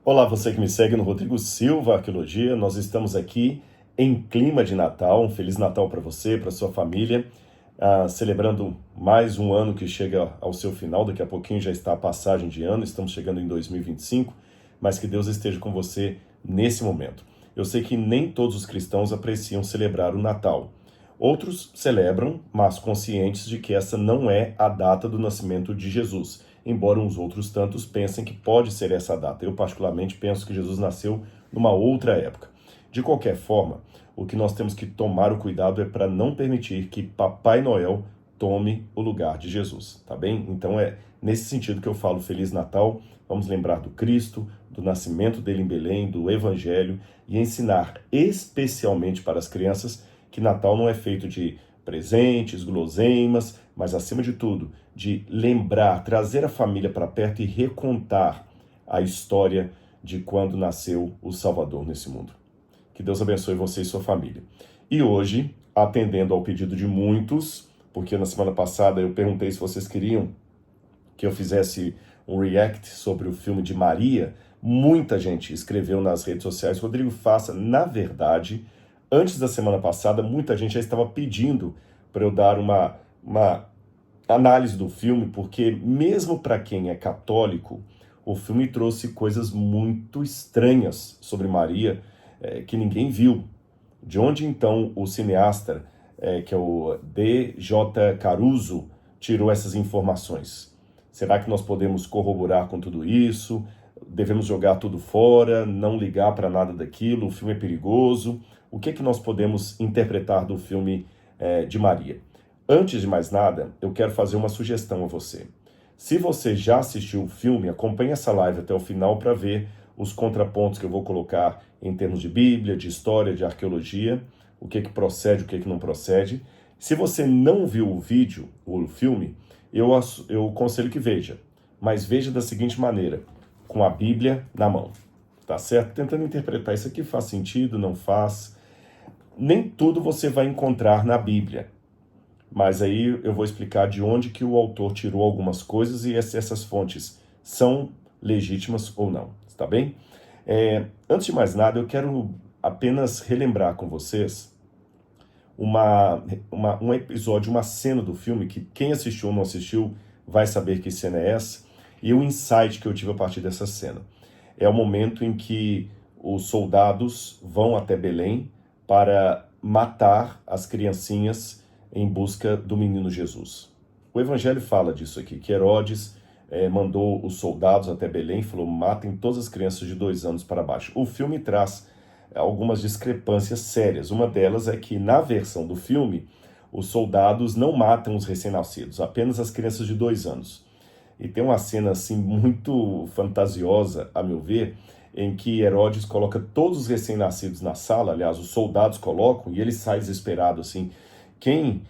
Olá, você que me segue no Rodrigo Silva Arqueologia. Nós estamos aqui em clima de Natal. Um Feliz Natal para você, para sua família, celebrando mais um ano que chega ao seu final. Daqui a pouquinho já está a passagem de ano, estamos chegando em 2025, mas que Deus esteja com você nesse momento. Eu sei que nem todos os cristãos apreciam celebrar o Natal. Outros celebram, mas conscientes de que essa não é a data do nascimento de Jesus, embora uns outros tantos pensem que pode ser essa data. Eu, particularmente, penso que Jesus nasceu numa outra época. De qualquer forma, o que nós temos que tomar o cuidado é para não permitir que Papai Noel tome o lugar de Jesus, tá bem? Então é nesse sentido que eu falo Feliz Natal. Vamos lembrar do Cristo, do nascimento dele em Belém, do Evangelho e ensinar especialmente para as crianças que Natal não é feito de presentes, guloseimas, mas acima de tudo, de lembrar, trazer a família para perto e recontar a história de quando nasceu o Salvador nesse mundo. Que Deus abençoe você e sua família. E hoje, atendendo ao pedido de muitos, porque na semana passada eu perguntei se vocês queriam que eu fizesse um react sobre o filme de Maria, muita gente escreveu nas redes sociais, Rodrigo, faça. Na verdade, antes da semana passada, muita gente já estava pedindo para eu dar uma análise do filme, porque mesmo para quem é católico, o filme trouxe coisas muito estranhas sobre Maria, que ninguém viu. De onde então o cineasta, que é o D.J. Caruso, tirou essas informações? Será que nós podemos corroborar com tudo isso? Devemos jogar tudo fora, não ligar para nada daquilo? O filme é perigoso? O que é que nós podemos interpretar do filme de Maria? Antes de mais nada, eu quero fazer uma sugestão a você. Se você já assistiu o filme, acompanhe essa live até o final para ver os contrapontos que eu vou colocar em termos de Bíblia, de história, de arqueologia, o que procede, o que não procede. Se você não viu o vídeo, o filme, eu aconselho que veja, mas veja da seguinte maneira, com a Bíblia na mão, tá certo? Tentando interpretar isso aqui faz sentido, não faz. Nem tudo você vai encontrar na Bíblia, mas aí eu vou explicar de onde que o autor tirou algumas coisas e se essas fontes são legítimas ou não, tá bem? Antes de mais nada, eu quero apenas relembrar com vocês um episódio, uma cena do filme que quem assistiu ou não assistiu vai saber que cena é essa, e o insight que eu tive a partir dessa cena. É o momento em que os soldados vão até Belém para matar as criancinhas em busca do menino Jesus. O Evangelho fala disso aqui, que Herodes mandou os soldados até Belém e falou, matem todas as crianças de 2 anos para baixo. O filme traz algumas discrepâncias sérias. Uma delas é que, na versão do filme, os soldados não matam os recém-nascidos, apenas as crianças de 2 anos. E tem uma cena assim muito fantasiosa, a meu ver, em que Herodes coloca todos os recém-nascidos na sala, aliás, os soldados colocam, e ele sai desesperado assim, quem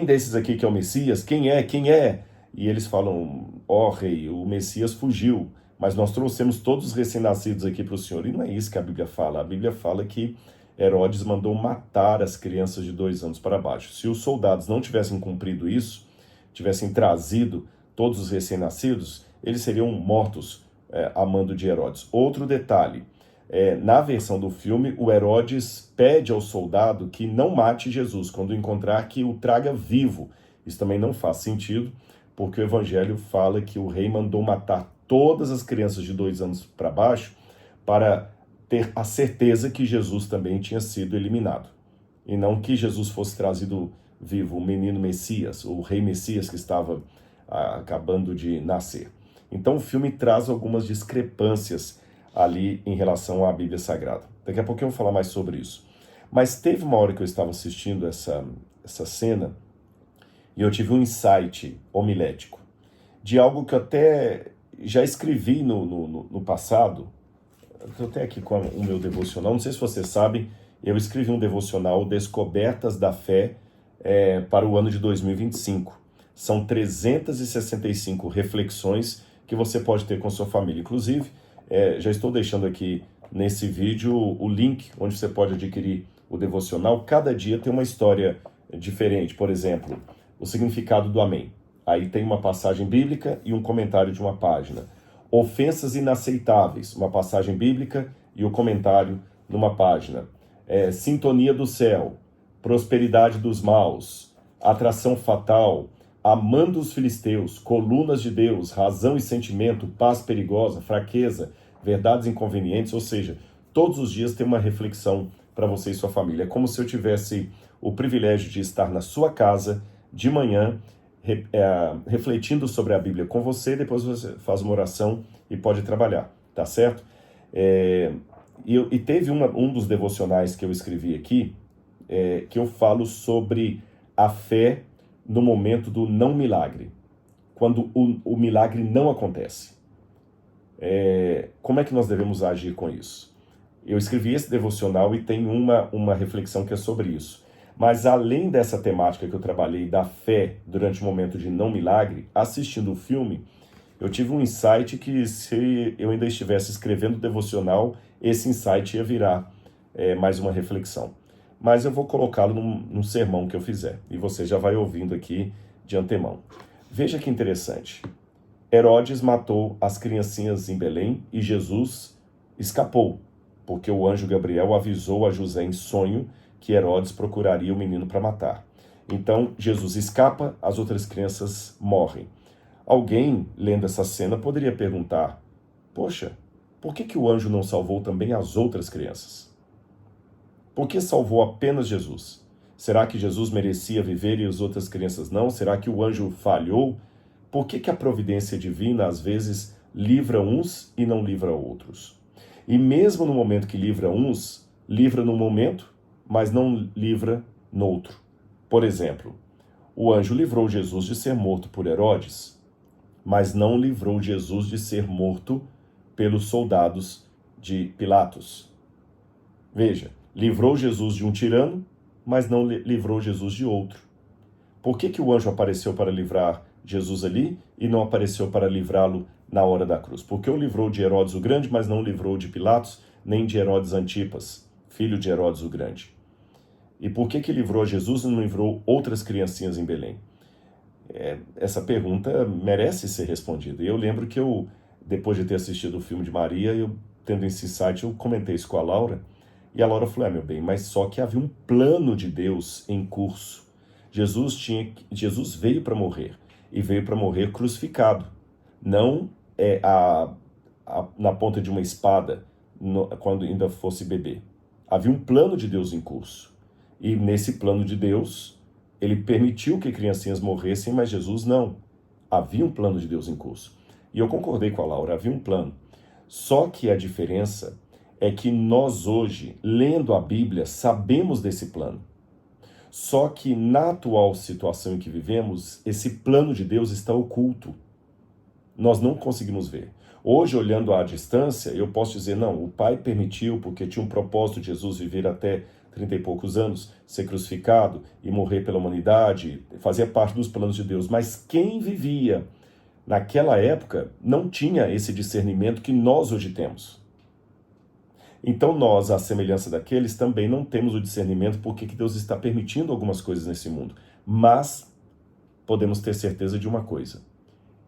desses aqui que é o Messias? Quem é? Quem é? E eles falam, ó rei, o Messias fugiu, mas nós trouxemos todos os recém-nascidos aqui para o Senhor. E não é isso que a Bíblia fala. A Bíblia fala que Herodes mandou matar as crianças de 2 anos para baixo. Se os soldados não tivessem cumprido isso, tivessem trazido todos os recém-nascidos, eles seriam mortos a mando de Herodes. Outro detalhe, na versão do filme, o Herodes pede ao soldado que não mate Jesus, quando encontrar que o traga vivo. Isso também não faz sentido, porque o Evangelho fala que o rei mandou matar todas as crianças de 2 anos para baixo para ter a certeza que Jesus também tinha sido eliminado. E não que Jesus fosse trazido vivo, o menino Messias, o rei Messias que estava acabando de nascer. Então o filme traz algumas discrepâncias ali em relação à Bíblia Sagrada. Daqui a pouco eu vou falar mais sobre isso. Mas teve uma hora que eu estava assistindo essa cena e eu tive um insight homilético de algo que eu até já escrevi no passado. Eu até aqui com o meu devocional, não sei se vocês sabem, eu escrevi um devocional Descobertas da Fé para o ano de 2025. São 365 reflexões que você pode ter com sua família. Inclusive, já estou deixando aqui nesse vídeo o link onde você pode adquirir o devocional. Cada dia tem uma história diferente. Por exemplo, o significado do amém. Aí tem uma passagem bíblica e um comentário de uma página. Ofensas inaceitáveis, uma passagem bíblica e o comentário numa página. Sintonia do céu, prosperidade dos maus, atração fatal, amando os filisteus, colunas de Deus, razão e sentimento, paz perigosa, fraqueza, verdades inconvenientes, ou seja, todos os dias tem uma reflexão para você e sua família. É como se eu tivesse o privilégio de estar na sua casa de manhã, refletindo sobre a Bíblia com você, depois você faz uma oração e pode trabalhar, tá certo? E teve um dos devocionais que eu escrevi aqui, que eu falo sobre a fé no momento do não milagre, quando o milagre não acontece. Como é que nós devemos agir com isso? Eu escrevi esse devocional e tem uma reflexão que é sobre isso. Mas além dessa temática que eu trabalhei da fé durante o momento de não milagre, assistindo o filme, eu tive um insight que se eu ainda estivesse escrevendo o devocional, esse insight ia virar mais uma reflexão. Mas eu vou colocá-lo num sermão que eu fizer, e você já vai ouvindo aqui de antemão. Veja que interessante. Herodes matou as criancinhas em Belém e Jesus escapou, porque o anjo Gabriel avisou a José em sonho que Herodes procuraria o menino para matar. Então, Jesus escapa, as outras crianças morrem. Alguém, lendo essa cena, poderia perguntar, poxa, por que o anjo não salvou também as outras crianças? Por que salvou apenas Jesus? Será que Jesus merecia viver e as outras crianças não? Será que o anjo falhou? Por que a providência divina, às vezes, livra uns e não livra outros? E mesmo no momento que livra uns, livra no momento, mas não livra no outro. Por exemplo, o anjo livrou Jesus de ser morto por Herodes, mas não livrou Jesus de ser morto pelos soldados de Pilatos. Veja, livrou Jesus de um tirano, mas não livrou Jesus de outro. Por que o anjo apareceu para livrar Jesus ali e não apareceu para livrá-lo na hora da cruz? Porque o livrou de Herodes o Grande, mas não livrou de Pilatos, nem de Herodes Antipas, filho de Herodes o Grande. E por que livrou Jesus e não livrou outras criancinhas em Belém? Essa pergunta merece ser respondida. E eu lembro que depois de ter assistido o filme de Maria, tendo esse insight, eu comentei isso com a Laura, e a Laura falou, meu bem, mas só que havia um plano de Deus em curso. Jesus veio para morrer, e veio para morrer crucificado. Não na ponta de uma espada, quando ainda fosse bebê. Havia um plano de Deus em curso. E nesse plano de Deus, ele permitiu que criancinhas morressem, mas Jesus não. Havia um plano de Deus em curso. E eu concordei com a Laura, havia um plano. Só que a diferença é que nós hoje, lendo a Bíblia, sabemos desse plano. Só que na atual situação em que vivemos, esse plano de Deus está oculto. Nós não conseguimos ver. Hoje, olhando à distância, eu posso dizer, não, o Pai permitiu porque tinha um propósito de Jesus viver até 30 e poucos anos, ser crucificado e morrer pela humanidade, fazia parte dos planos de Deus. Mas quem vivia naquela época não tinha esse discernimento que nós hoje temos. Então nós, à semelhança daqueles, também não temos o discernimento porque que Deus está permitindo algumas coisas nesse mundo. Mas podemos ter certeza de uma coisa.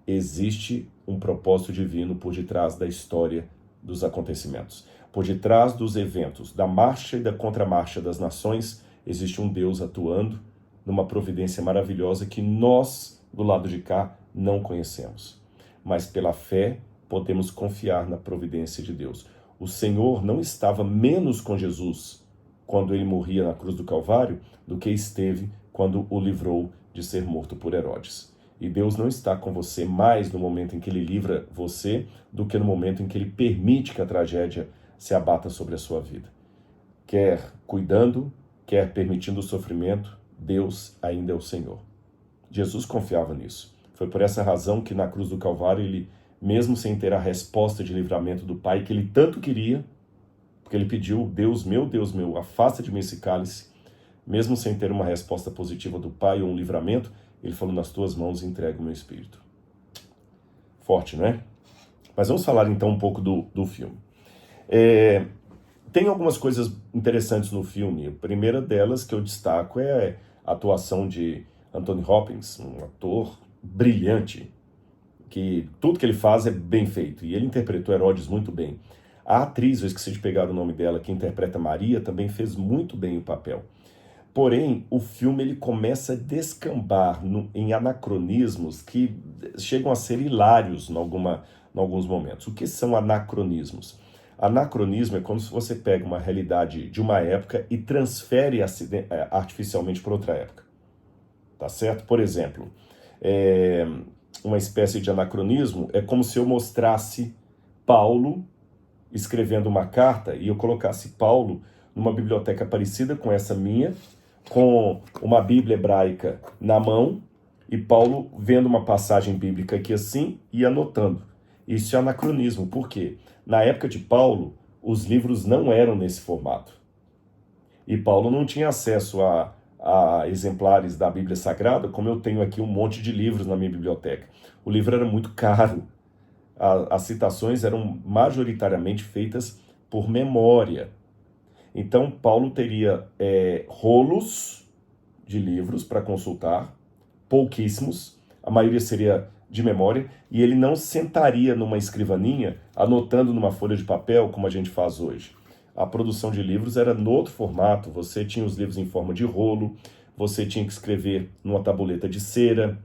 Existe um propósito divino por detrás da história dos acontecimentos. Por detrás dos eventos, da marcha e da contramarcha das nações, existe um Deus atuando numa providência maravilhosa que nós, do lado de cá, não conhecemos. Mas pela fé, podemos confiar na providência de Deus. O Senhor não estava menos com Jesus quando ele morria na cruz do Calvário do que esteve quando o livrou de ser morto por Herodes. E Deus não está com você mais no momento em que ele livra você do que no momento em que ele permite que a tragédia se abata sobre a sua vida. Quer cuidando, quer permitindo o sofrimento, Deus ainda é o Senhor. Jesus confiava nisso. Foi por essa razão que na cruz do Calvário ele, mesmo sem ter a resposta de livramento do Pai que ele tanto queria, porque ele pediu, Deus meu, afasta de mim esse cálice, mesmo sem ter uma resposta positiva do Pai ou um livramento, ele falou, nas tuas mãos entrego o meu espírito. Forte, não é? Mas vamos falar então um pouco do filme. Tem algumas coisas interessantes no filme. A primeira delas que eu destaco é a atuação de Anthony Hopkins, um ator brilhante. que tudo que ele faz é bem feito, e ele interpretou Herodes muito bem. A atriz, eu esqueci de pegar o nome dela, que interpreta Maria, também fez muito bem o papel. Porém, o filme ele começa a descambar em anacronismos que chegam a ser hilários em alguns momentos. O que são anacronismos? Anacronismo é como se você pega uma realidade de uma época e transfere artificialmente para outra época. Tá certo? Por exemplo, uma espécie de anacronismo é como se eu mostrasse Paulo escrevendo uma carta e eu colocasse Paulo numa biblioteca parecida com essa minha, com uma Bíblia hebraica na mão, e Paulo vendo uma passagem bíblica aqui assim e anotando. Isso é anacronismo, por quê? Na época de Paulo, os livros não eram nesse formato. E Paulo não tinha acesso a exemplares da Bíblia Sagrada, como eu tenho aqui um monte de livros na minha biblioteca. O livro era muito caro. As citações eram majoritariamente feitas por memória. Então, Paulo teria rolos de livros para consultar, pouquíssimos, a maioria seria de memória, e ele não sentaria numa escrivaninha, anotando numa folha de papel, como a gente faz hoje. A produção de livros era no outro formato, você tinha os livros em forma de rolo, você tinha que escrever numa tabuleta de cera,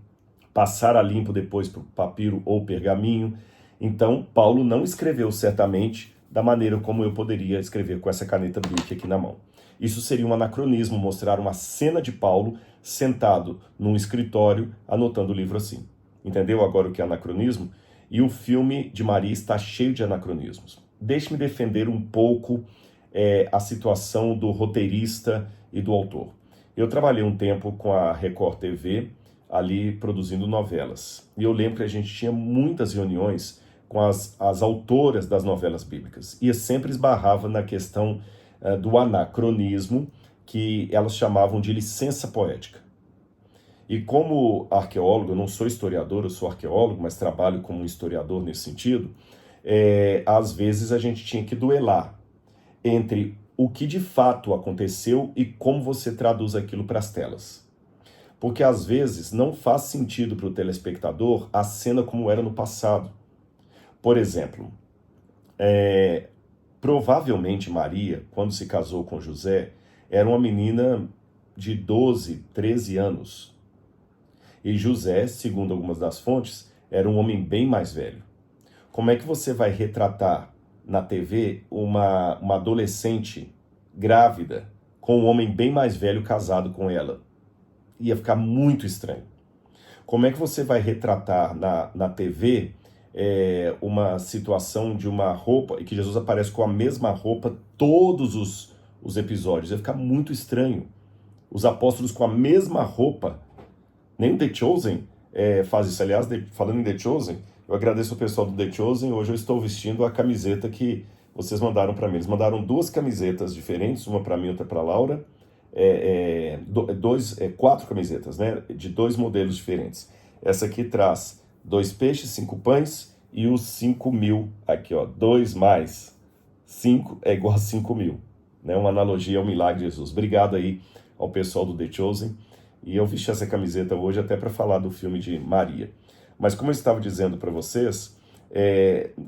passar a limpo depois para o papiro ou pergaminho. Então, Paulo não escreveu certamente da maneira como eu poderia escrever com essa caneta Bic aqui na mão. Isso seria um anacronismo, mostrar uma cena de Paulo sentado num escritório, anotando o livro assim. Entendeu agora o que é anacronismo? E o filme de Maria está cheio de anacronismos. Deixe-me defender um pouco a situação do roteirista e do autor. Eu trabalhei um tempo com a Record TV, ali produzindo novelas. E eu lembro que a gente tinha muitas reuniões com as autoras das novelas bíblicas. E sempre esbarrava na questão do anacronismo, que elas chamavam de licença poética. E como arqueólogo, eu não sou historiador, eu sou arqueólogo, mas trabalho como historiador nesse sentido, às vezes a gente tinha que duelar entre o que de fato aconteceu e como você traduz aquilo para as telas. Porque às vezes não faz sentido para o telespectador a cena como era no passado. Por exemplo, provavelmente Maria, quando se casou com José, era uma menina de 12, 13 anos. E José, segundo algumas das fontes, era um homem bem mais velho. Como é que você vai retratar na TV uma adolescente grávida com um homem bem mais velho casado com ela? Ia ficar muito estranho. Como é que você vai retratar na TV uma situação de uma roupa e que Jesus aparece com a mesma roupa todos os episódios? Ia ficar muito estranho. Os apóstolos com a mesma roupa. Nem o The Chosen faz isso. Aliás, falando em The Chosen, eu agradeço ao pessoal do The Chosen. Hoje eu estou vestindo a camiseta que vocês mandaram para mim. Eles mandaram 2 camisetas diferentes, uma para mim e outra para Laura. 4 camisetas, né? De 2 modelos diferentes. Essa aqui traz 2 peixes, 5 pães e os 5.000. Aqui, ó, 2 mais 5 é igual a 5.000. Né? Uma analogia ao milagre de Jesus. Obrigado aí ao pessoal do The Chosen. E eu vesti essa camiseta hoje até para falar do filme de Maria. Mas como eu estava dizendo para vocês,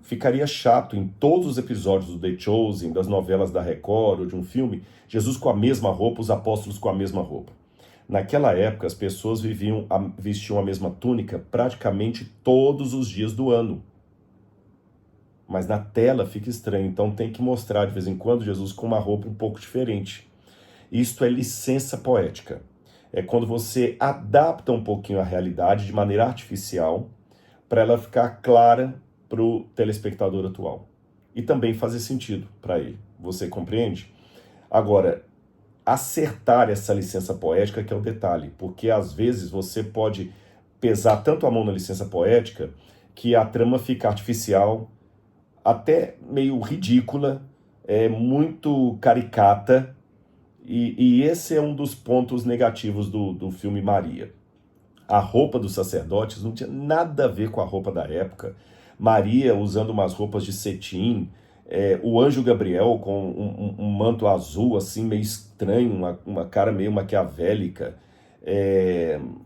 ficaria chato em todos os episódios do The Chosen, das novelas da Record ou de um filme, Jesus com a mesma roupa, os apóstolos com a mesma roupa. Naquela época, as pessoas vestiam a mesma túnica praticamente todos os dias do ano. Mas na tela fica estranho, então tem que mostrar de vez em quando Jesus com uma roupa um pouco diferente. Isto é licença poética. É quando você adapta um pouquinho a realidade de maneira artificial para ela ficar clara para o telespectador atual. E também fazer sentido para ele. Você compreende? Agora, acertar essa licença poética que é o detalhe, porque às vezes você pode pesar tanto a mão na licença poética que a trama fica artificial, até meio ridícula, muito caricata, e esse é um dos pontos negativos do filme Maria. A roupa dos sacerdotes não tinha nada a ver com a roupa da época. Maria usando umas roupas de cetim, o anjo Gabriel com um manto azul, assim, meio estranho, uma cara meio maquiavélica.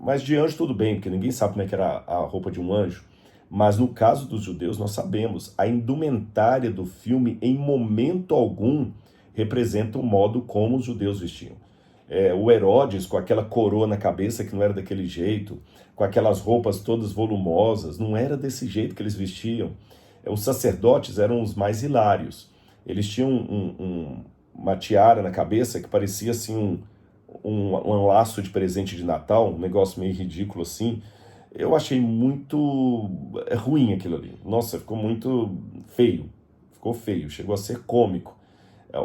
Mas de anjo tudo bem, porque ninguém sabe como é que era a roupa de um anjo. Mas no caso dos judeus, nós sabemos, a indumentária do filme, em momento algum, representa o modo como os judeus vestiam. O Herodes, com aquela coroa na cabeça que não era daquele jeito, com aquelas roupas todas volumosas, não era desse jeito que eles vestiam. Os sacerdotes eram os mais hilários. Eles tinham uma tiara na cabeça que parecia assim um laço de presente de Natal, um negócio meio ridículo assim. Eu achei muito ruim aquilo ali. Nossa, ficou muito feio. Ficou feio, chegou a ser cômico.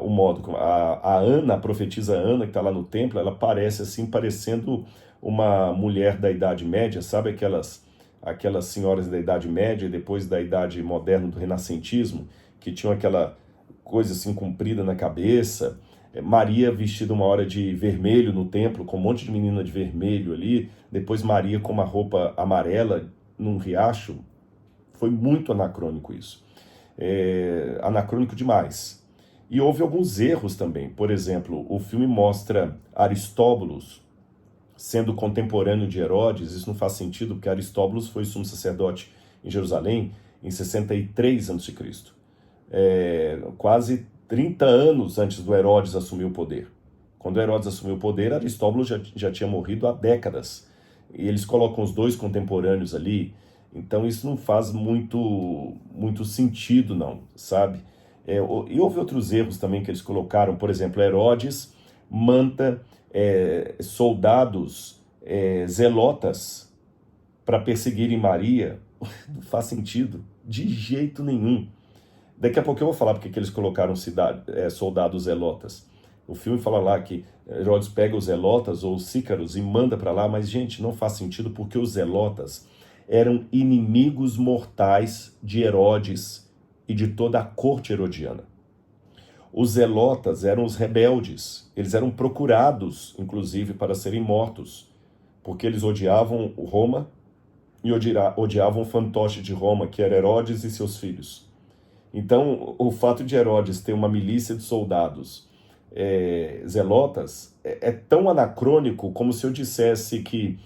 O modo como a Ana, a profetisa Ana, que está lá no templo, ela parece assim, parecendo uma mulher da Idade Média, sabe aquelas senhoras da Idade Média, depois da Idade Moderna, do Renascentismo, que tinham aquela coisa assim comprida na cabeça. Maria vestida uma hora de vermelho no templo, com um monte de menina de vermelho ali, depois Maria com uma roupa amarela num riacho. Foi muito anacrônico isso. Anacrônico demais. E houve alguns erros também. Por exemplo, o filme mostra Aristóbulos sendo contemporâneo de Herodes. Isso não faz sentido, porque Aristóbulos foi sumo sacerdote em Jerusalém em 63 a.C. Quase 30 anos antes do Herodes assumir o poder. Quando Herodes assumiu o poder, Aristóbulo já tinha morrido há décadas. E eles colocam os dois contemporâneos ali. Então isso não faz muito sentido, não, sabe? E houve outros erros também que eles colocaram. Por exemplo, Herodes manda soldados zelotas para perseguirem Maria. Não faz sentido, de jeito nenhum. Daqui a pouco eu vou falar porque que eles colocaram soldados zelotas. O filme fala lá que Herodes pega os zelotas ou os sícaros e manda para lá, mas, gente, não faz sentido porque os zelotas eram inimigos mortais de Herodes e de toda a corte herodiana. Os zelotas eram os rebeldes, eles eram procurados, inclusive, para serem mortos, porque eles odiavam Roma e odiavam o fantoche de Roma, que era Herodes e seus filhos. Então, o fato de Herodes ter uma milícia de soldados zelotas é tão anacrônico como se eu dissesse que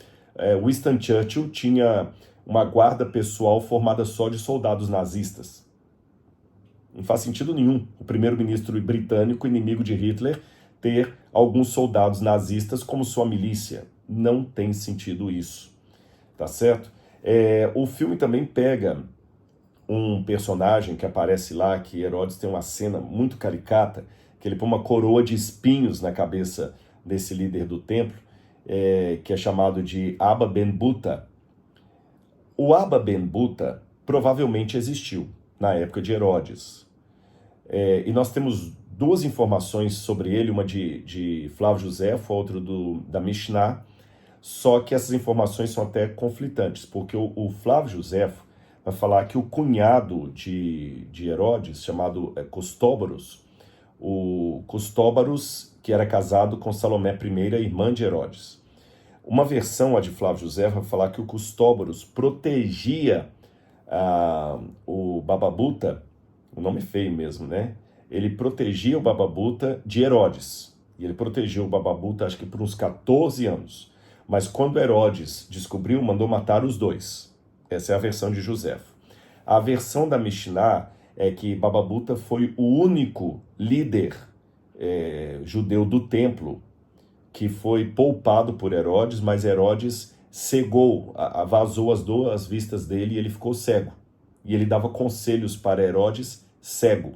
Winston Churchill tinha uma guarda pessoal formada só de soldados nazistas. Não faz sentido nenhum o primeiro-ministro britânico, inimigo de Hitler, ter alguns soldados nazistas como sua milícia. Não tem sentido isso, tá certo? O filme também pega um personagem que aparece lá, que Herodes tem uma cena muito caricata, que ele põe uma coroa de espinhos na cabeça desse líder do templo, que é chamado de Abba Ben Buta. O Abba Ben Buta provavelmente existiu na época de Herodes. E nós temos duas informações sobre ele, uma de Flávio Josefo, outra da Mishnah, só que essas informações são até conflitantes, porque o Flávio Josefo vai falar que o cunhado de Herodes, chamado Custóbaros, o Custóbaros, que era casado com Salomé I, irmã de Herodes. Uma versão, a de Flávio Josefo, vai falar que o Custóbaros protegia o Bababuta, o nome é feio mesmo, né? Ele protegia o Bababuta de Herodes. E ele protegeu o Bababuta, acho que por uns 14 anos. Mas quando Herodes descobriu, mandou matar os dois. Essa é a versão de Josefo. A versão da Mishnah é que Bababuta foi o único líder judeu do templo que foi poupado por Herodes, mas Herodes cegou, vazou as duas vistas dele e ele ficou cego. E ele dava conselhos para Herodes cego.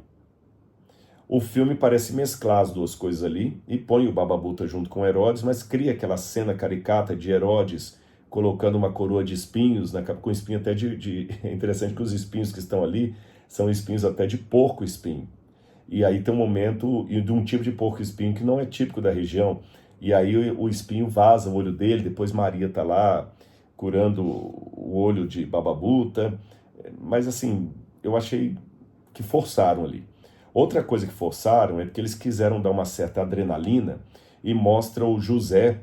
O filme parece mesclar as duas coisas ali e põe o Bababuta junto com Herodes, mas cria aquela cena caricata de Herodes colocando uma coroa de espinhos, com espinho até É interessante que os espinhos que estão ali são espinhos até de porco-espinho. E aí tem um momento de um tipo de porco-espinho que não é típico da região. E aí o espinho vaza o olho dele, depois Maria está lá curando o olho de Bababuta. Mas assim, eu achei que forçaram ali. Outra coisa que forçaram é porque eles quiseram dar uma certa adrenalina e mostra o José,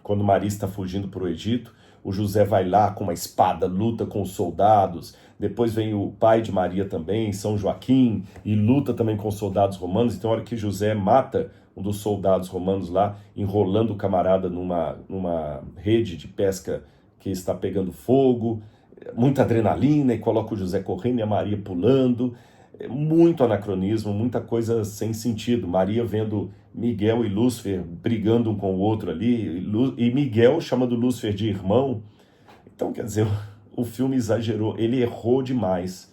quando Maria está fugindo para o Egito, o José vai lá com uma espada, luta com os soldados, depois vem o pai de Maria também, São Joaquim, e luta também com os soldados romanos. Então, a hora que José mata um dos soldados romanos lá, enrolando o camarada numa rede de pesca que está pegando fogo, muita adrenalina e coloca o José correndo e a Maria pulando. Muito anacronismo, muita coisa sem sentido. Maria vendo Miguel e Lúcifer brigando um com o outro ali, e Miguel chamando Lúcifer de irmão. Então, quer dizer, o filme exagerou, ele errou demais,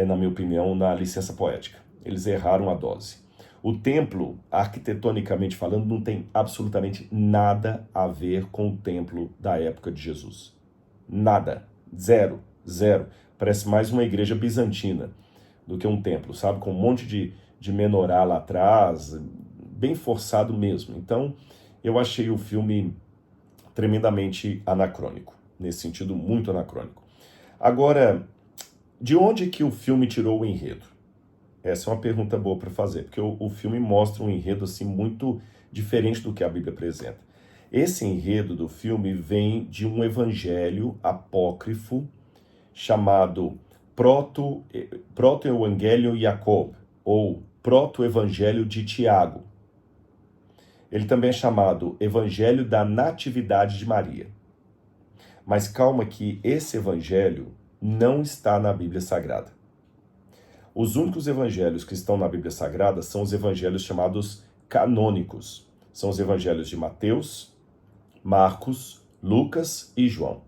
na minha opinião, na licença poética. Eles erraram a dose. O templo, arquitetonicamente falando, não tem absolutamente nada a ver com o templo da época de Jesus. Nada. Zero. Zero. Parece mais uma igreja bizantina do que um templo, sabe? Com um monte de menorá lá atrás, bem forçado mesmo. Então, eu achei o filme tremendamente anacrônico, nesse sentido, muito anacrônico. Agora, de onde que o filme tirou o enredo? Essa é uma pergunta boa para fazer, porque o filme mostra um enredo assim muito diferente do que a Bíblia apresenta. Esse enredo do filme vem de um evangelho apócrifo chamado Proto-Evangelho Jacob, ou Proto-Evangelho de Tiago. Ele também é chamado Evangelho da Natividade de Maria. Mas calma que esse evangelho não está na Bíblia Sagrada. Os únicos evangelhos que estão na Bíblia Sagrada são os evangelhos chamados canônicos. São os evangelhos de Mateus, Marcos, Lucas e João.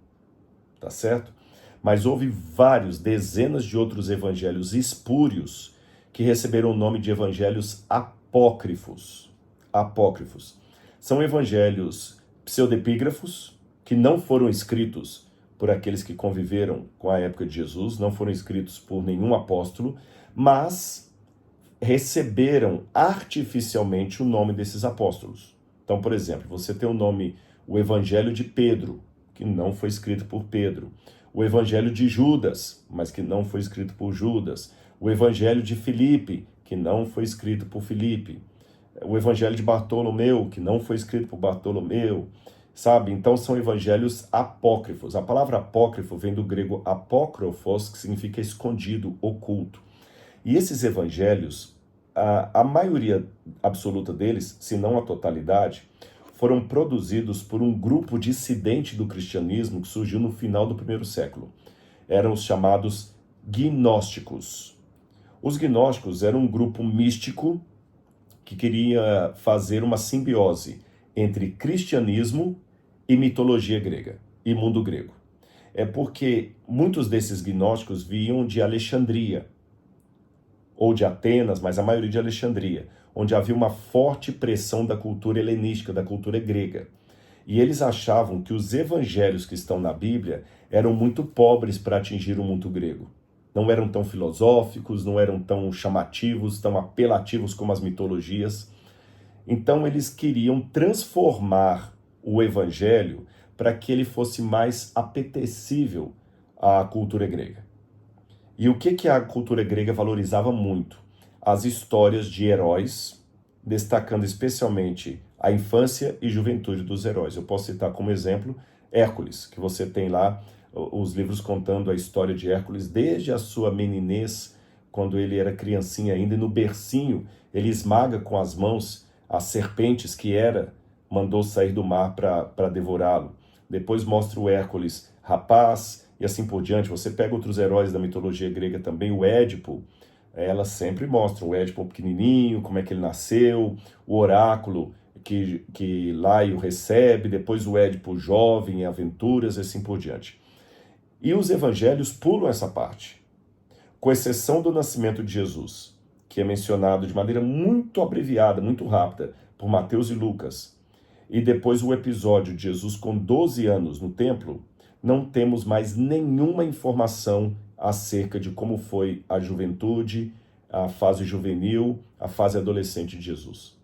Tá certo? Mas houve dezenas de outros evangelhos espúrios que receberam o nome de evangelhos apócrifos. Apócrifos. São evangelhos pseudepígrafos que não foram escritos por aqueles que conviveram com a época de Jesus, não foram escritos por nenhum apóstolo, mas receberam artificialmente o nome desses apóstolos. Então, por exemplo, você tem o Evangelho de Pedro, que não foi escrito por Pedro. O Evangelho de Judas, mas que não foi escrito por Judas. O Evangelho de Filipe, que não foi escrito por Filipe. O Evangelho de Bartolomeu, que não foi escrito por Bartolomeu. Sabe? Então são evangelhos apócrifos. A palavra apócrifo vem do grego apókrofos, que significa escondido, oculto. E esses evangelhos, a maioria absoluta deles, se não a totalidade, foram produzidos por um grupo dissidente do cristianismo que surgiu no final do primeiro século. Eram os chamados gnósticos. Os gnósticos eram um grupo místico que queria fazer uma simbiose entre cristianismo e mitologia grega, e mundo grego. É porque muitos desses gnósticos vinham de Alexandria, ou de Atenas, mas a maioria de Alexandria, onde havia uma forte pressão da cultura helenística, da cultura grega. E eles achavam que os evangelhos que estão na Bíblia eram muito pobres para atingir o mundo grego. Não eram tão filosóficos, não eram tão chamativos, tão apelativos como as mitologias. Então eles queriam transformar o evangelho para que ele fosse mais apetecível à cultura grega. E o que a cultura grega valorizava muito? As histórias de heróis, destacando especialmente a infância e juventude dos heróis. Eu posso citar como exemplo Hércules, que você tem lá os livros contando a história de Hércules desde a sua meninez, quando ele era criancinha ainda, e no bercinho ele esmaga com as mãos as serpentes que mandou sair do mar para devorá-lo. Depois mostra o Hércules rapaz e assim por diante. Você pega outros heróis da mitologia grega também, o Édipo, elas sempre mostram o Édipo pequenininho, como é que ele nasceu, o oráculo que Laio recebe, depois o Édipo jovem, aventuras e assim por diante. E os evangelhos pulam essa parte, com exceção do nascimento de Jesus, que é mencionado de maneira muito abreviada, muito rápida, por Mateus e Lucas. E depois o episódio de Jesus com 12 anos no templo, não temos mais nenhuma informação acerca de como foi a juventude, a fase juvenil, a fase adolescente de Jesus.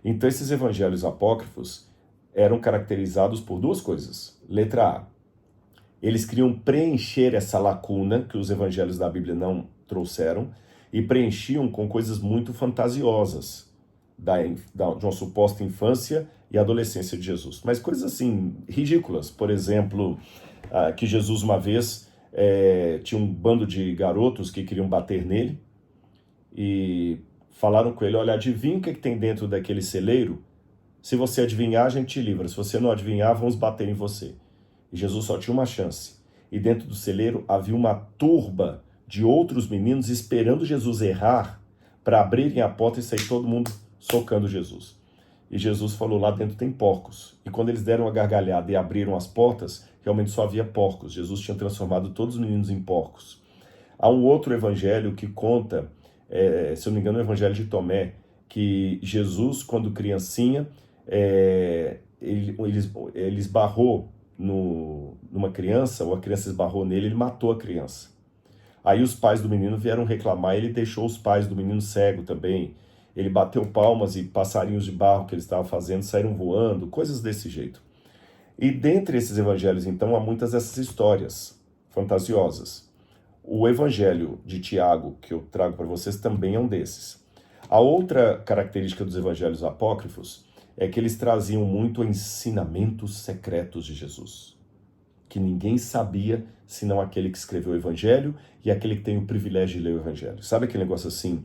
Então esses evangelhos apócrifos eram caracterizados por duas coisas. Letra A, eles queriam preencher essa lacuna que os evangelhos da Bíblia não trouxeram e preenchiam com coisas muito fantasiosas de uma suposta infância e adolescência de Jesus. Mas coisas assim, ridículas. Por exemplo, que Jesus uma vez tinha um bando de garotos que queriam bater nele e falaram com ele, olha, adivinha o que tem dentro daquele celeiro? Se você adivinhar, a gente te livra. Se você não adivinhar, vamos bater em você. E Jesus só tinha uma chance. e dentro do celeiro havia uma turba de outros meninos esperando Jesus errar para abrirem a porta e sair todo mundo socando Jesus. E Jesus falou, lá dentro tem porcos. E quando eles deram a gargalhada e abriram as portas, realmente só havia porcos. Jesus tinha transformado todos os meninos em porcos. Há um outro evangelho que conta, se eu não me engano, o evangelho de Tomé, que Jesus, quando criancinha, ele esbarrou numa criança, ou a criança esbarrou nele, ele matou a criança. Aí os pais do menino vieram reclamar, ele deixou os pais do menino cego também. Ele bateu palmas e passarinhos de barro que ele estava fazendo saíram voando, coisas desse jeito. E dentre esses evangelhos, então, há muitas dessas histórias fantasiosas. O evangelho de Tiago, que eu trago para vocês, também é um desses. A outra característica dos evangelhos apócrifos é que eles traziam muito ensinamentos secretos de Jesus, que ninguém sabia senão aquele que escreveu o evangelho e aquele que tem o privilégio de ler o evangelho. Sabe aquele negócio assim?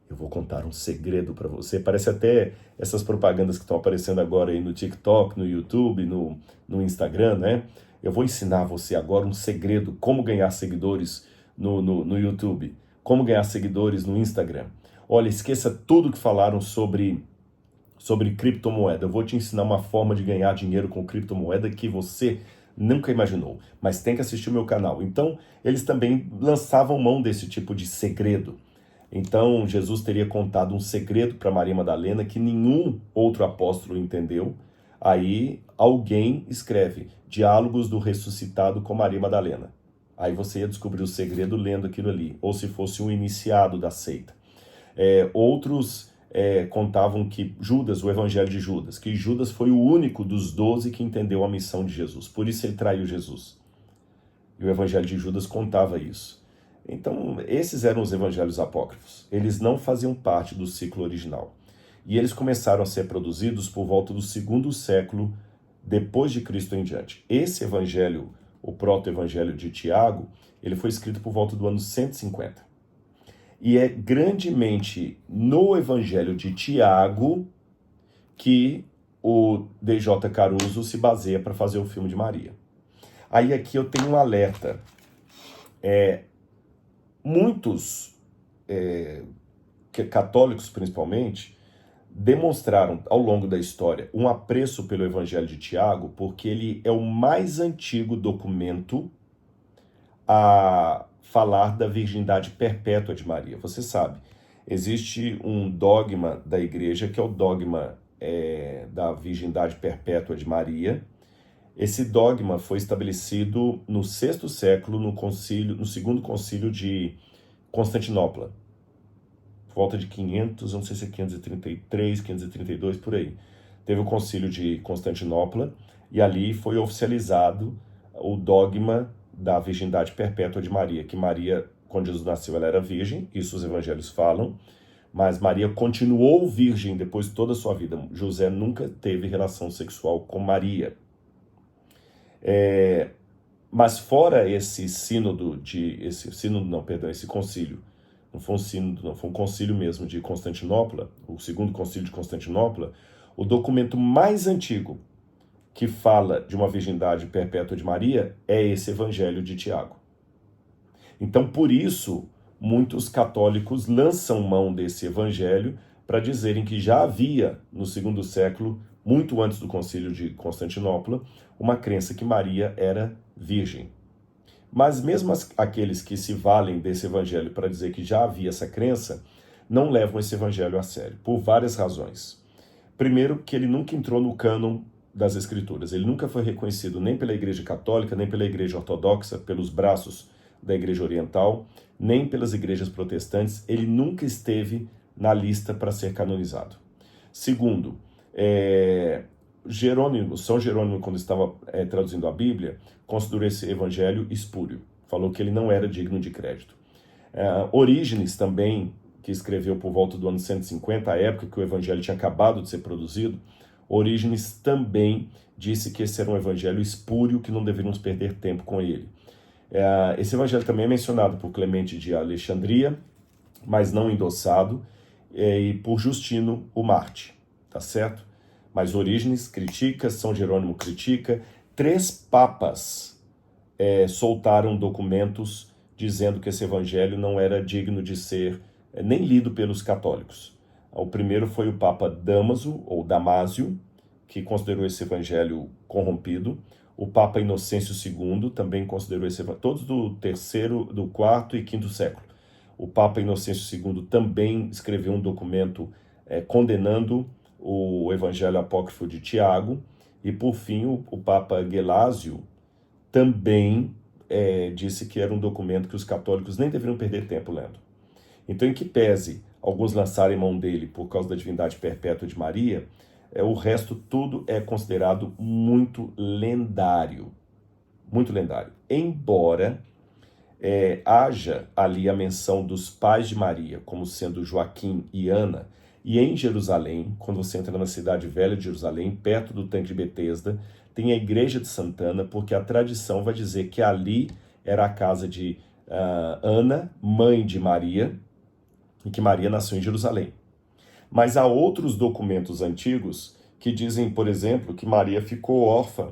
Eu vou contar um segredo para você. Parece até essas propagandas que estão aparecendo agora aí no TikTok, no YouTube, no Instagram, né? Eu vou ensinar você agora um segredo, como ganhar seguidores no YouTube, como ganhar seguidores no Instagram. Olha, esqueça tudo que falaram sobre criptomoeda. Eu vou te ensinar uma forma de ganhar dinheiro com criptomoeda que você nunca imaginou, mas tem que assistir o meu canal. Então, eles também lançavam mão desse tipo de segredo. Então, Jesus teria contado um segredo para Maria Madalena que nenhum outro apóstolo entendeu. Aí, alguém escreve Diálogos do Ressuscitado com Maria Madalena. Aí você ia descobrir o segredo lendo aquilo ali, ou se fosse um iniciado da seita. Outros contavam que Judas, o evangelho de Judas, que Judas foi o único dos 12 que entendeu a missão de Jesus, por isso ele traiu Jesus. E o evangelho de Judas contava isso. Então, esses eram os evangelhos apócrifos. Eles não faziam parte do ciclo original. E eles começaram a ser produzidos por volta do 2º século depois de Cristo em diante. Esse evangelho, o proto-evangelho de Tiago, ele foi escrito por volta do ano 150. E é grandemente no evangelho de Tiago que o DJ Caruso se baseia para fazer o filme de Maria. Aí aqui eu tenho um alerta. Muitos católicos, principalmente, demonstraram ao longo da história um apreço pelo Evangelho de Tiago, porque ele é o mais antigo documento a falar da virgindade perpétua de Maria. Você sabe, existe um dogma da igreja, que é o dogma da virgindade perpétua de Maria. Esse dogma foi estabelecido no 6º século, no 2º concílio de Constantinopla, por volta de 500, não sei se é 533, 532, por aí. Teve o concílio de Constantinopla e ali foi oficializado o dogma da virgindade perpétua de Maria, que Maria, quando Jesus nasceu, ela era virgem, isso os evangelhos falam, mas Maria continuou virgem depois de toda a sua vida. José nunca teve relação sexual com Maria. Mas fora esse concílio, não foi um sínodo, não, foi um concílio mesmo de Constantinopla, o 2º concílio de Constantinopla, o documento mais antigo que fala de uma virgindade perpétua de Maria é esse evangelho de Tiago. Então, por isso, muitos católicos lançam mão desse evangelho para dizerem que já havia, no 2º século, muito antes do concílio de Constantinopla, uma crença que Maria era virgem. Mas mesmo aqueles que se valem desse evangelho para dizer que já havia essa crença, não levam esse evangelho a sério, por várias razões. Primeiro, que ele nunca entrou no cânon das escrituras. Ele nunca foi reconhecido nem pela Igreja Católica, nem pela Igreja Ortodoxa, pelos braços da Igreja Oriental, nem pelas igrejas protestantes. Ele nunca esteve na lista para ser canonizado. Segundo, São Jerônimo, quando estava traduzindo a Bíblia, considerou esse evangelho espúrio. Falou que ele não era digno de crédito. Orígenes também, que escreveu por volta do ano 150, a época que o evangelho tinha acabado de ser produzido, Orígenes também disse que esse era um evangelho espúrio, que não deveríamos perder tempo com ele. Esse evangelho também é mencionado por Clemente de Alexandria, mas não endossado, e por Justino o Marte, tá certo? Mas Orígenes critica, São Jerônimo critica, 3 papas soltaram documentos dizendo que esse evangelho não era digno de ser nem lido pelos católicos. O primeiro foi o Papa Damaso, ou Damásio, que considerou esse evangelho corrompido. O Papa Inocêncio II também considerou esse evangelho, todos do terceiro, do quarto e quinto século. O Papa Inocêncio II também escreveu um documento condenando o evangelho apócrifo de Tiago. E, por fim, o Papa Gelásio também disse que era um documento que os católicos nem deveriam perder tempo lendo. Então, em que pese alguns lançarem mão dele por causa da divindade perpétua de Maria, o resto tudo é considerado muito lendário. Muito lendário. Embora haja ali a menção dos pais de Maria, como sendo Joaquim e Ana, e em Jerusalém, quando você entra na cidade velha de Jerusalém, perto do tanque de Betesda, tem a igreja de Santana, porque a tradição vai dizer que ali era a casa de Ana, mãe de Maria, e que Maria nasceu em Jerusalém. Mas há outros documentos antigos que dizem, por exemplo, que Maria ficou órfã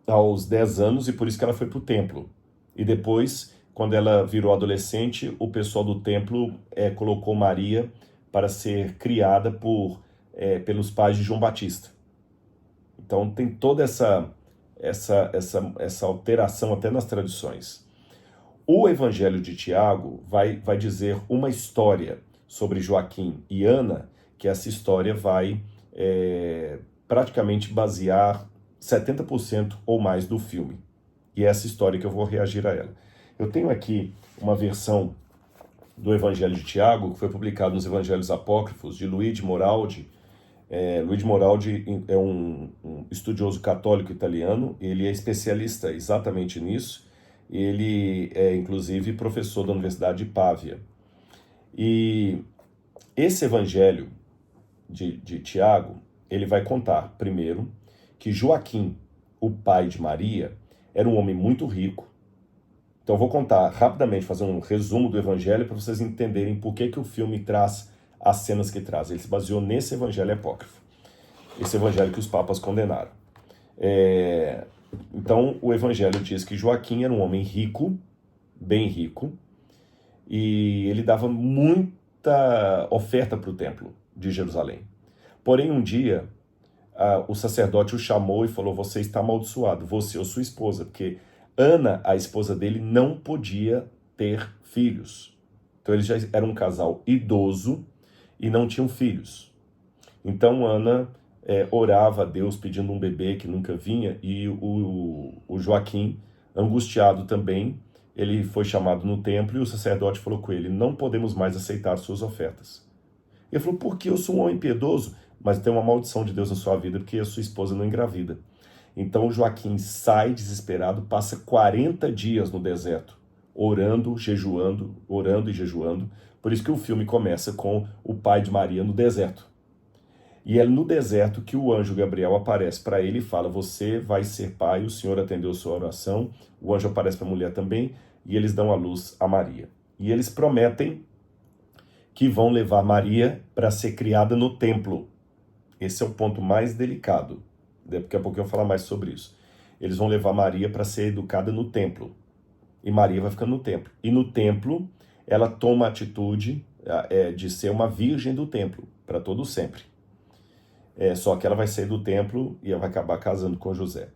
aos 10 anos e por isso que ela foi para o templo. E depois, quando ela virou adolescente, o pessoal do templo colocou Maria para ser criada pelos pais de João Batista. Então tem toda essa alteração até nas tradições. O Evangelho de Tiago vai dizer uma história sobre Joaquim e Ana, que essa história vai praticamente basear 70% ou mais do filme. E é essa história que eu vou reagir a ela. Eu tenho aqui uma versão do Evangelho de Tiago, que foi publicado nos Evangelhos Apócrifos, de Luigi Moraldi. Luigi Moraldi é um estudioso católico italiano, ele é especialista exatamente nisso, ele é inclusive professor da Universidade de Pávia. E esse Evangelho de Tiago, ele vai contar, primeiro, que Joaquim, o pai de Maria, era um homem muito rico. Então eu vou contar rapidamente, fazer um resumo do Evangelho para vocês entenderem por que o filme traz as cenas que traz. Ele se baseou nesse Evangelho apócrifo, esse Evangelho que os papas condenaram. Então o Evangelho diz que Joaquim era um homem rico, bem rico, e ele dava muita oferta para o templo de Jerusalém. Porém, um dia, o sacerdote o chamou e falou: você está amaldiçoado, você ou sua esposa, porque Ana, a esposa dele, não podia ter filhos. Então eles já eram um casal idoso e não tinham filhos. Então Ana orava a Deus pedindo um bebê que nunca vinha, e o Joaquim, angustiado também, ele foi chamado no templo e o sacerdote falou com ele: não podemos mais aceitar suas ofertas. Ele falou: por que? Eu sou um homem piedoso, mas tem uma maldição de Deus na sua vida porque a sua esposa não engravida. Então Joaquim sai desesperado, passa 40 dias no deserto, orando, jejuando, orando e jejuando. Por isso que o filme começa com o pai de Maria no deserto. E é no deserto que o anjo Gabriel aparece para ele e fala: você vai ser pai, o Senhor atendeu sua oração. O anjo aparece para a mulher também e eles dão à luz a Maria. E eles prometem que vão levar Maria para ser criada no templo. Esse é o ponto mais delicado. Daqui a pouco eu vou falar mais sobre isso. Eles vão levar Maria para ser educada no templo. E Maria vai ficando no templo. E no templo, ela toma a atitude de ser uma virgem do templo, para todo sempre. Só que ela vai sair do templo e ela vai acabar casando com José.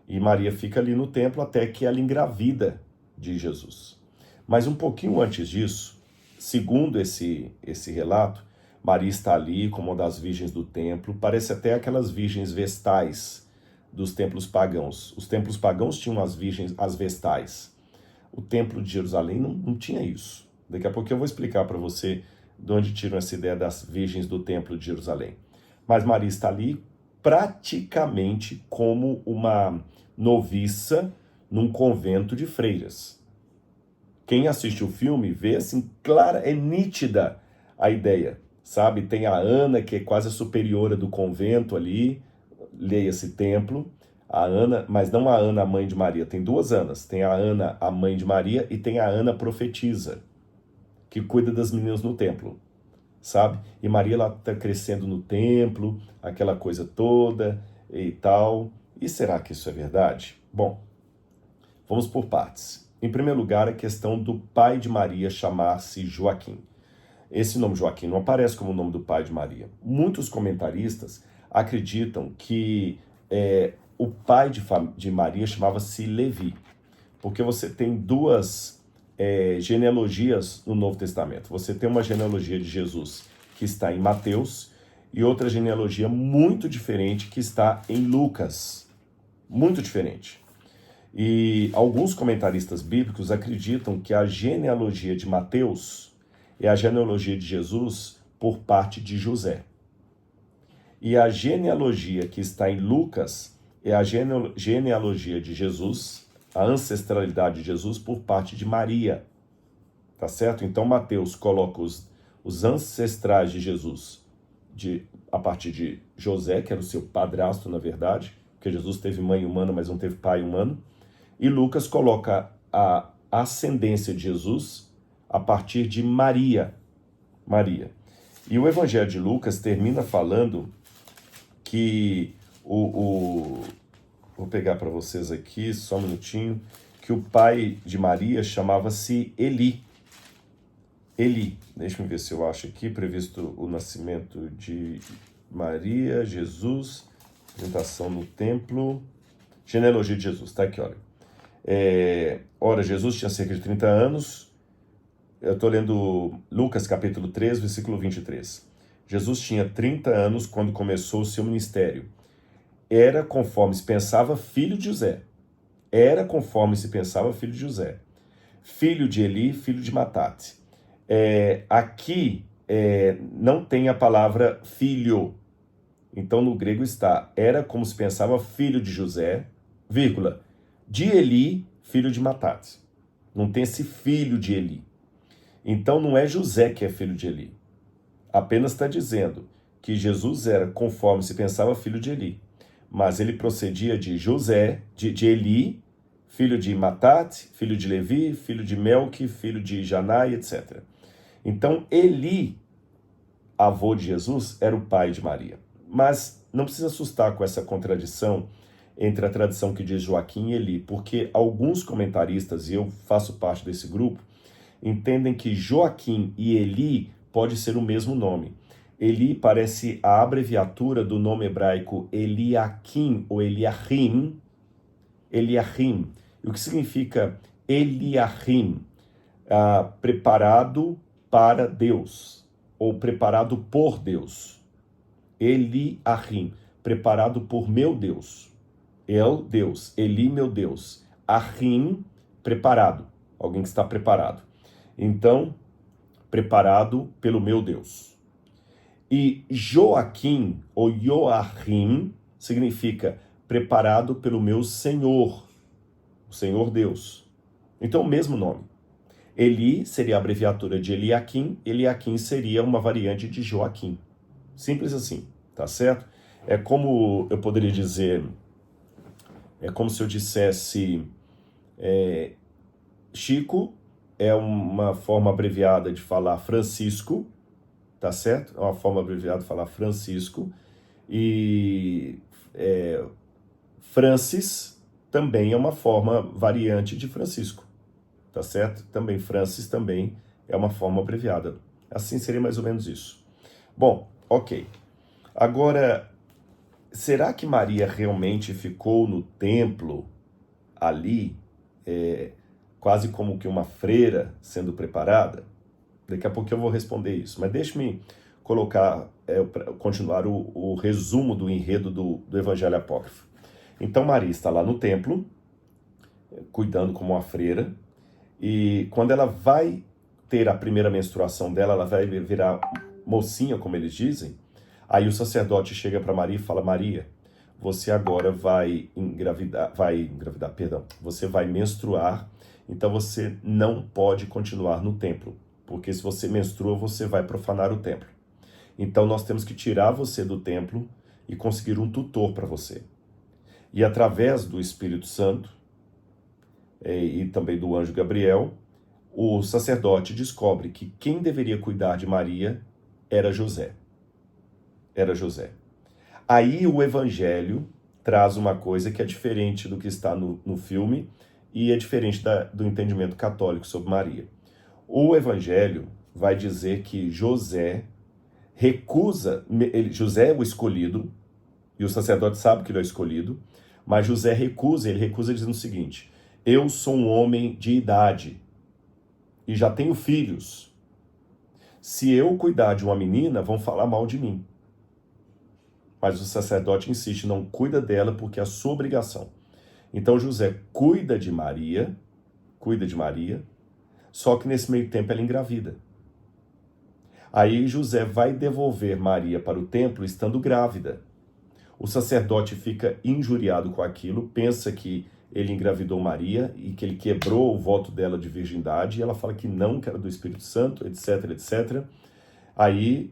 E Maria fica ali no templo até que ela engravida de Jesus. Mas um pouquinho antes disso, segundo esse relato, Maria está ali como uma das virgens do templo, parece até aquelas virgens vestais dos templos pagãos. Os templos pagãos tinham as virgens, as vestais. O templo de Jerusalém não tinha isso. Daqui a pouco eu vou explicar para você de onde tiram essa ideia das virgens do templo de Jerusalém. Mas Maria está ali praticamente como uma noviça num convento de freiras. Quem assiste o filme vê assim, clara, é nítida a ideia. Sabe, tem a Ana, que é quase a superiora do convento ali, leia-se templo, a Ana, mas não a Ana, a mãe de Maria, tem duas Anas, tem a Ana, a mãe de Maria, e tem a Ana profetisa, que cuida das meninas no templo, sabe? E Maria, ela está crescendo no templo, aquela coisa toda e tal. E será que isso é verdade? Bom, Vamos por partes. Em primeiro lugar, a questão do pai de Maria chamar-se Joaquim. Esse nome Joaquim não aparece como o nome do pai de Maria. Muitos comentaristas acreditam que o pai de Maria chamava-se Levi, porque você tem duas genealogias no Novo Testamento. Você tem uma genealogia de Jesus que está em Mateus e outra genealogia muito diferente que está em Lucas. Muito diferente. E alguns comentaristas bíblicos acreditam que a genealogia de Mateus é a genealogia de Jesus por parte de José. E a genealogia que está em Lucas é a genealogia de Jesus, a ancestralidade de Jesus por parte de Maria. Tá certo? Então Mateus coloca os ancestrais de Jesus a partir de José, que era o seu padrasto, na verdade, porque Jesus teve mãe humana, mas não teve pai humano. E Lucas coloca a ascendência de Jesus a partir de Maria. E o Evangelho de Lucas termina falando que vou pegar para vocês aqui, só um minutinho, que o pai de Maria chamava-se Eli. Deixa eu ver se eu acho aqui, previsto o nascimento de Maria, Jesus, apresentação no templo, genealogia de Jesus, tá aqui, olha. Ora, Jesus tinha cerca de 30 anos, eu estou lendo Lucas capítulo 3, versículo 23. Jesus tinha 30 anos quando começou o seu ministério. Era conforme se pensava filho de José. Filho de Eli, filho de Matate. Aqui não tem a palavra filho. Então no grego está, era como se pensava filho de José, vírgula, de Eli, filho de Matate. Não tem esse filho de Eli. Então não é José que é filho de Eli. Apenas está dizendo que Jesus era conforme se pensava filho de Eli. Mas ele procedia de José, de Eli, filho de Matate, filho de Levi, filho de Melque, filho de Janai, etc. Então Eli, avô de Jesus, era o pai de Maria. Mas não precisa assustar com essa contradição entre a tradição que diz Joaquim e Eli, porque alguns comentaristas, e eu faço parte desse grupo, entendem que Joaquim e Eli pode ser o mesmo nome. Eli parece a abreviatura do nome hebraico Eliakim ou Eliahim. E o que significa Eliahim? Preparado para Deus, ou preparado por Deus. Eliahim, preparado por meu Deus. Deus. Eli, meu Deus. Ahim, preparado. Alguém que está preparado. Então, preparado pelo meu Deus. E Joaquim, ou Joachim, significa preparado pelo meu Senhor, o Senhor Deus. Então, o mesmo nome. Eli seria a abreviatura de Eliakim, Eliakim seria uma variante de Joaquim. Simples assim, tá certo? É como eu poderia dizer, é como se eu dissesse, Chico é uma forma abreviada de falar Francisco, tá certo? É uma forma abreviada de falar Francisco. E Francis também é uma forma variante de Francisco, tá certo? Também Francis também é uma forma abreviada. Assim seria mais ou menos isso. Bom, ok. Agora, será que Maria realmente ficou no templo ali, quase como que uma freira sendo preparada? Daqui a pouco eu vou responder isso, mas deixe-me colocar, continuar o resumo do enredo do Evangelho Apócrifo. Então Maria está lá no templo, cuidando como uma freira, e quando ela vai ter a primeira menstruação dela, ela vai virar mocinha, como eles dizem, aí o sacerdote chega para Maria e fala, Maria, você agora vai engravidar, você vai menstruar, então você não pode continuar no templo, porque se você menstrua, você vai profanar o templo. Então nós temos que tirar você do templo e conseguir um tutor para você. E através do Espírito Santo e também do anjo Gabriel, o sacerdote descobre que quem deveria cuidar de Maria era José. Aí o Evangelho traz uma coisa que é diferente do que está no filme e é diferente do entendimento católico sobre Maria. O Evangelho vai dizer que José recusa, José é o escolhido, e o sacerdote sabe que ele é o escolhido, mas José recusa, ele recusa dizendo o seguinte: eu sou um homem de idade e já tenho filhos. Se eu cuidar de uma menina, vão falar mal de mim. Mas o sacerdote insiste, não cuida dela porque é a sua obrigação. Então José cuida de Maria, só que nesse meio tempo ela engravida. Aí José vai devolver Maria para o templo estando grávida. O sacerdote fica injuriado com aquilo, pensa que ele engravidou Maria e que ele quebrou o voto dela de virgindade, e ela fala que não, que era do Espírito Santo, etc, etc. Aí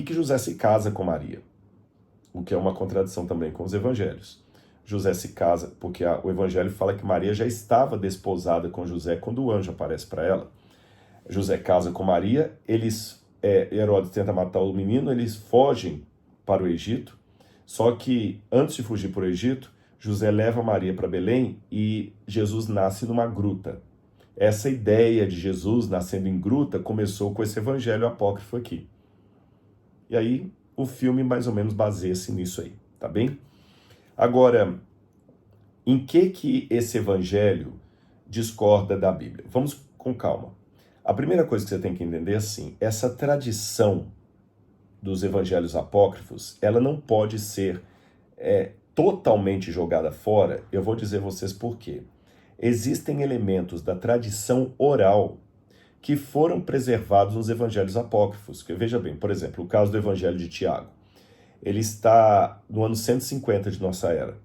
que José se casa com Maria, o que é uma contradição também com os evangelhos. José se casa, porque o evangelho fala que Maria já estava desposada com José quando o anjo aparece para ela. José casa com Maria, Herodes tenta matar o menino, eles fogem para o Egito, só que antes de fugir para o Egito, José leva Maria para Belém e Jesus nasce numa gruta. Essa ideia de Jesus nascendo em gruta começou com esse evangelho apócrifo aqui. E aí o filme mais ou menos baseia-se nisso aí, tá bem? Agora, em que esse evangelho discorda da Bíblia? Vamos com calma. A primeira coisa que você tem que entender é assim, essa tradição dos evangelhos apócrifos, ela não pode ser totalmente jogada fora. Eu vou dizer a vocês por quê. Existem elementos da tradição oral que foram preservados nos evangelhos apócrifos. Veja bem, por exemplo, o caso do evangelho de Tiago. Ele está no ano 150 de nossa era.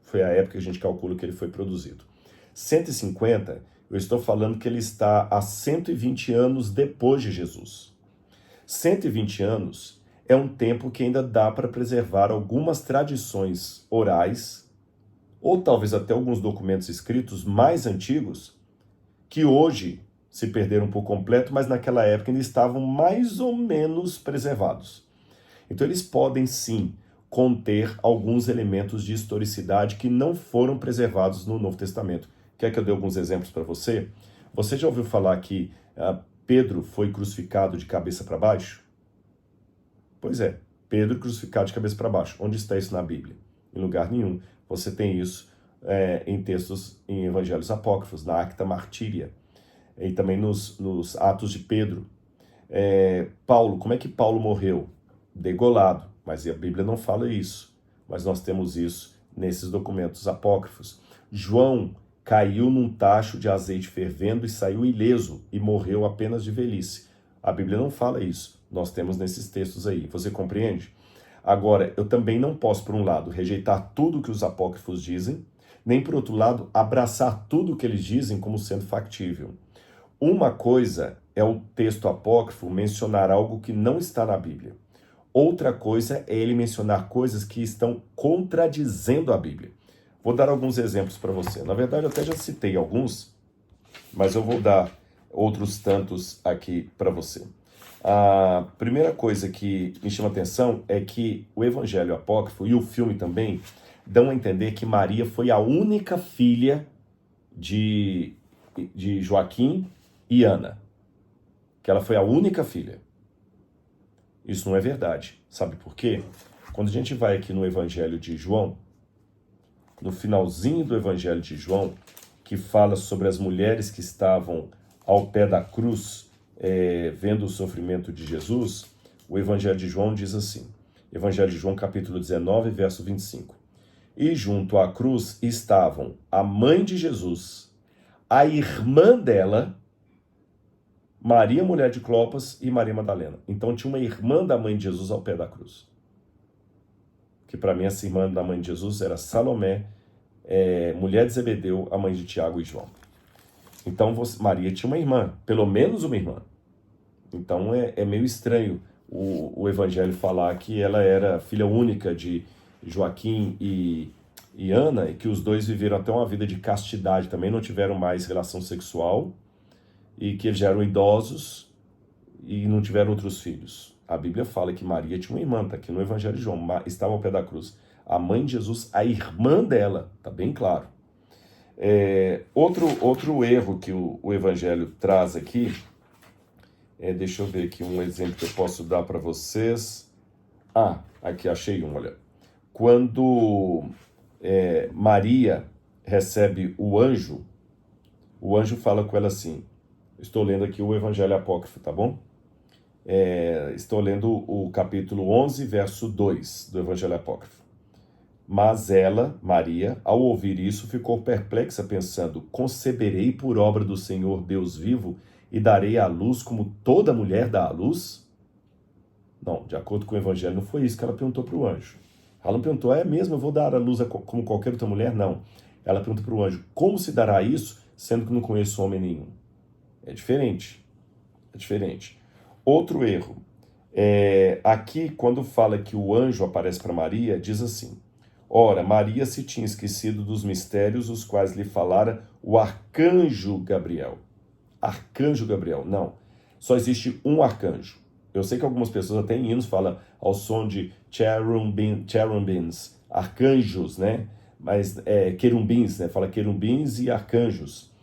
Foi a época que a gente calcula que ele foi produzido. 150, eu estou falando que ele está há 120 anos depois de Jesus. 120 anos é um tempo que ainda dá para preservar algumas tradições orais, ou talvez até alguns documentos escritos mais antigos, que hoje se perderam por completo, mas naquela época ainda estavam mais ou menos preservados. Então eles podem sim conter alguns elementos de historicidade que não foram preservados no Novo Testamento. Quer que eu dê alguns exemplos para você? Você já ouviu falar que Pedro foi crucificado de cabeça para baixo? Pois é, Pedro crucificado de cabeça para baixo. Onde está isso na Bíblia? Em lugar nenhum. Você tem isso em textos, em evangelhos apócrifos, na Acta Martíria, e também nos Atos de Pedro. Paulo, como é que Paulo morreu? Degolado, mas a Bíblia não fala isso. Mas nós temos isso nesses documentos apócrifos. João caiu num tacho de azeite fervendo e saiu ileso e morreu apenas de velhice. A Bíblia não fala isso. Nós temos nesses textos aí. Você compreende? Agora, eu também não posso, por um lado, rejeitar tudo que os apócrifos dizem, nem, por outro lado, abraçar tudo que eles dizem como sendo factível. Uma coisa é o texto apócrifo mencionar algo que não está na Bíblia. Outra coisa é ele mencionar coisas que estão contradizendo a Bíblia. Vou dar alguns exemplos para você. Na verdade, eu até já citei alguns, mas eu vou dar outros tantos aqui para você. A primeira coisa que me chama a atenção é que o evangelho apócrifo e o filme também dão a entender que Maria foi a única filha de Joaquim e Ana. Que ela foi a única filha. Isso não é verdade. Sabe por quê? Quando a gente vai aqui no Evangelho de João, no finalzinho do Evangelho de João, que fala sobre as mulheres que estavam ao pé da cruz, vendo o sofrimento de Jesus, o Evangelho de João diz assim, Evangelho de João capítulo 19, verso 25. E junto à cruz estavam a mãe de Jesus, a irmã dela, Maria, mulher de Clopas, e Maria Madalena. Então tinha uma irmã da mãe de Jesus ao pé da cruz. Que para mim essa irmã da mãe de Jesus era Salomé, mulher de Zebedeu, a mãe de Tiago e João. Então Maria tinha uma irmã, pelo menos uma irmã. Então é meio estranho o evangelho falar que ela era filha única de Joaquim e Ana, e que os dois viveram até uma vida de castidade também, não tiveram mais relação sexual, e que eles já eram idosos e não tiveram outros filhos. A Bíblia fala que Maria tinha uma irmã, está aqui no Evangelho de João, estava ao pé da cruz. A mãe de Jesus, a irmã dela, está bem claro. Outro erro que o Evangelho traz aqui, deixa eu ver aqui um exemplo que eu posso dar para vocês. Aqui achei um, olha. Quando Maria recebe o anjo fala com ela assim, estou lendo aqui o Evangelho Apócrifo, tá bom? Estou lendo o capítulo 11, verso 2 do Evangelho Apócrifo. Mas ela, Maria, ao ouvir isso, ficou perplexa, pensando, conceberei por obra do Senhor Deus vivo e darei à luz como toda mulher dá à luz? Não, de acordo com o Evangelho, não foi isso que ela perguntou para o anjo. Ela não perguntou, é mesmo, eu vou dar à luz como qualquer outra mulher? Não. Ela perguntou para o anjo, como se dará isso, sendo que não conheço homem nenhum? É diferente. Outro erro. Aqui, quando fala que o anjo aparece para Maria, diz assim, ora, Maria se tinha esquecido dos mistérios, os quais lhe falara o arcanjo Gabriel. Arcanjo Gabriel, não. Só existe um arcanjo. Eu sei que algumas pessoas até em hinos falam ao som de cherubims, arcanjos, né? Mas querumbins, né? Fala querumbins e arcanjos.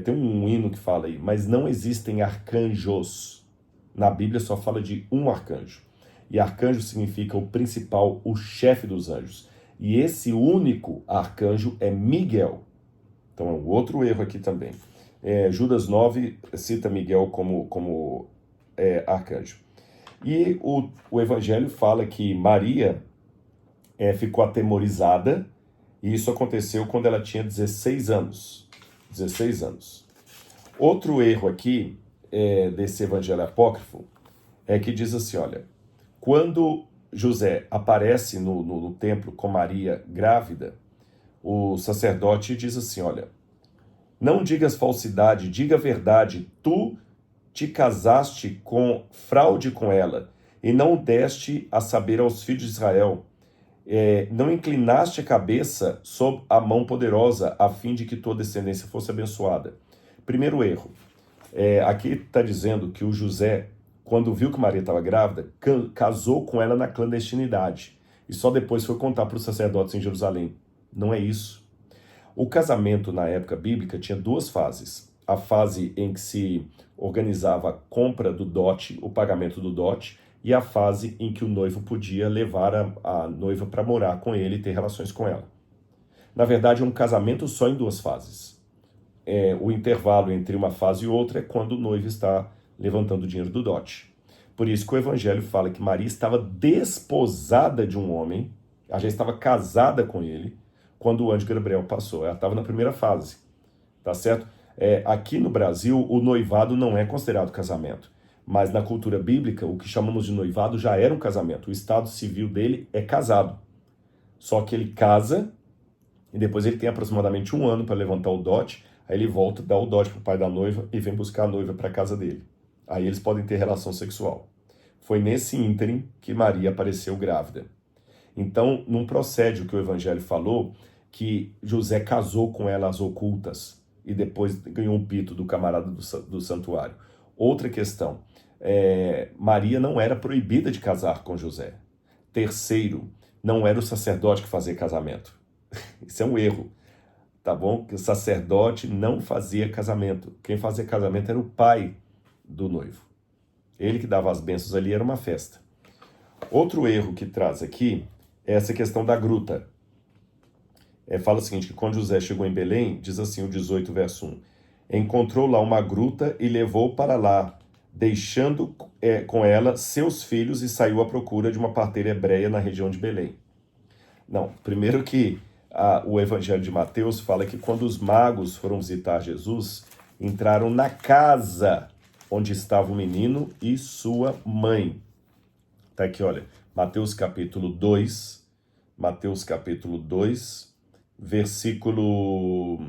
Tem um hino que fala aí, mas não existem arcanjos. Na Bíblia só fala de um arcanjo. E arcanjo significa o principal, o chefe dos anjos. E esse único arcanjo é Miguel. Então é um outro erro aqui também. Judas 9 cita Miguel como arcanjo. E o Evangelho fala que Maria ficou atemorizada, e isso aconteceu quando ela tinha 16 anos. 16 anos. Outro erro aqui desse Evangelho Apócrifo é que diz assim, olha, quando José aparece no templo com Maria grávida, o sacerdote diz assim, olha, não digas falsidade, diga a verdade, tu te casaste com fraude com ela, e não deste a saber aos filhos de Israel, não inclinaste a cabeça sob a mão poderosa, a fim de que tua descendência fosse abençoada. Primeiro erro, aqui está dizendo que o José, quando viu que Maria estava grávida, casou com ela na clandestinidade, e só depois foi contar para os sacerdotes em Jerusalém. Não é isso. O casamento na época bíblica tinha duas fases. A fase em que se organizava a compra do dote, o pagamento do dote, e a fase em que o noivo podia levar a noiva para morar com ele e ter relações com ela. Na verdade, é um casamento só em duas fases. O intervalo entre uma fase e outra é quando o noivo está levantando o dinheiro do dote. Por isso que o Evangelho fala que Maria estava desposada de um homem, ela já estava casada com ele, quando o anjo Gabriel passou. Ela estava na primeira fase, tá certo? Aqui no Brasil, o noivado não é considerado casamento, mas na cultura bíblica, o que chamamos de noivado já era um casamento. O estado civil dele é casado. Só que ele casa e depois ele tem aproximadamente 1 ano para levantar o dote, aí ele volta, dá o dote para o pai da noiva e vem buscar a noiva para a casa dele. Aí eles podem ter relação sexual. Foi nesse ínterim que Maria apareceu grávida. Então, não procede o que o Evangelho falou, que José casou com ela às ocultas e depois ganhou um pito do camarada do santuário. Outra questão, Maria não era proibida de casar com José. Terceiro, não era o sacerdote que fazia casamento. Isso é um erro, tá bom? Que o sacerdote não fazia casamento. Quem fazia casamento era o pai do noivo. Ele que dava as bênçãos ali, era uma festa. Outro erro que traz aqui é essa questão da gruta. Fala o seguinte, que quando José chegou em Belém, diz assim o 18, verso 1, encontrou lá uma gruta e levou para lá, deixando com ela seus filhos e saiu à procura de uma parteira hebreia na região de Belém. Não, primeiro que o Evangelho de Mateus fala que quando os magos foram visitar Jesus, entraram na casa onde estava o menino e sua mãe. Tá aqui, olha, Mateus capítulo 2, versículo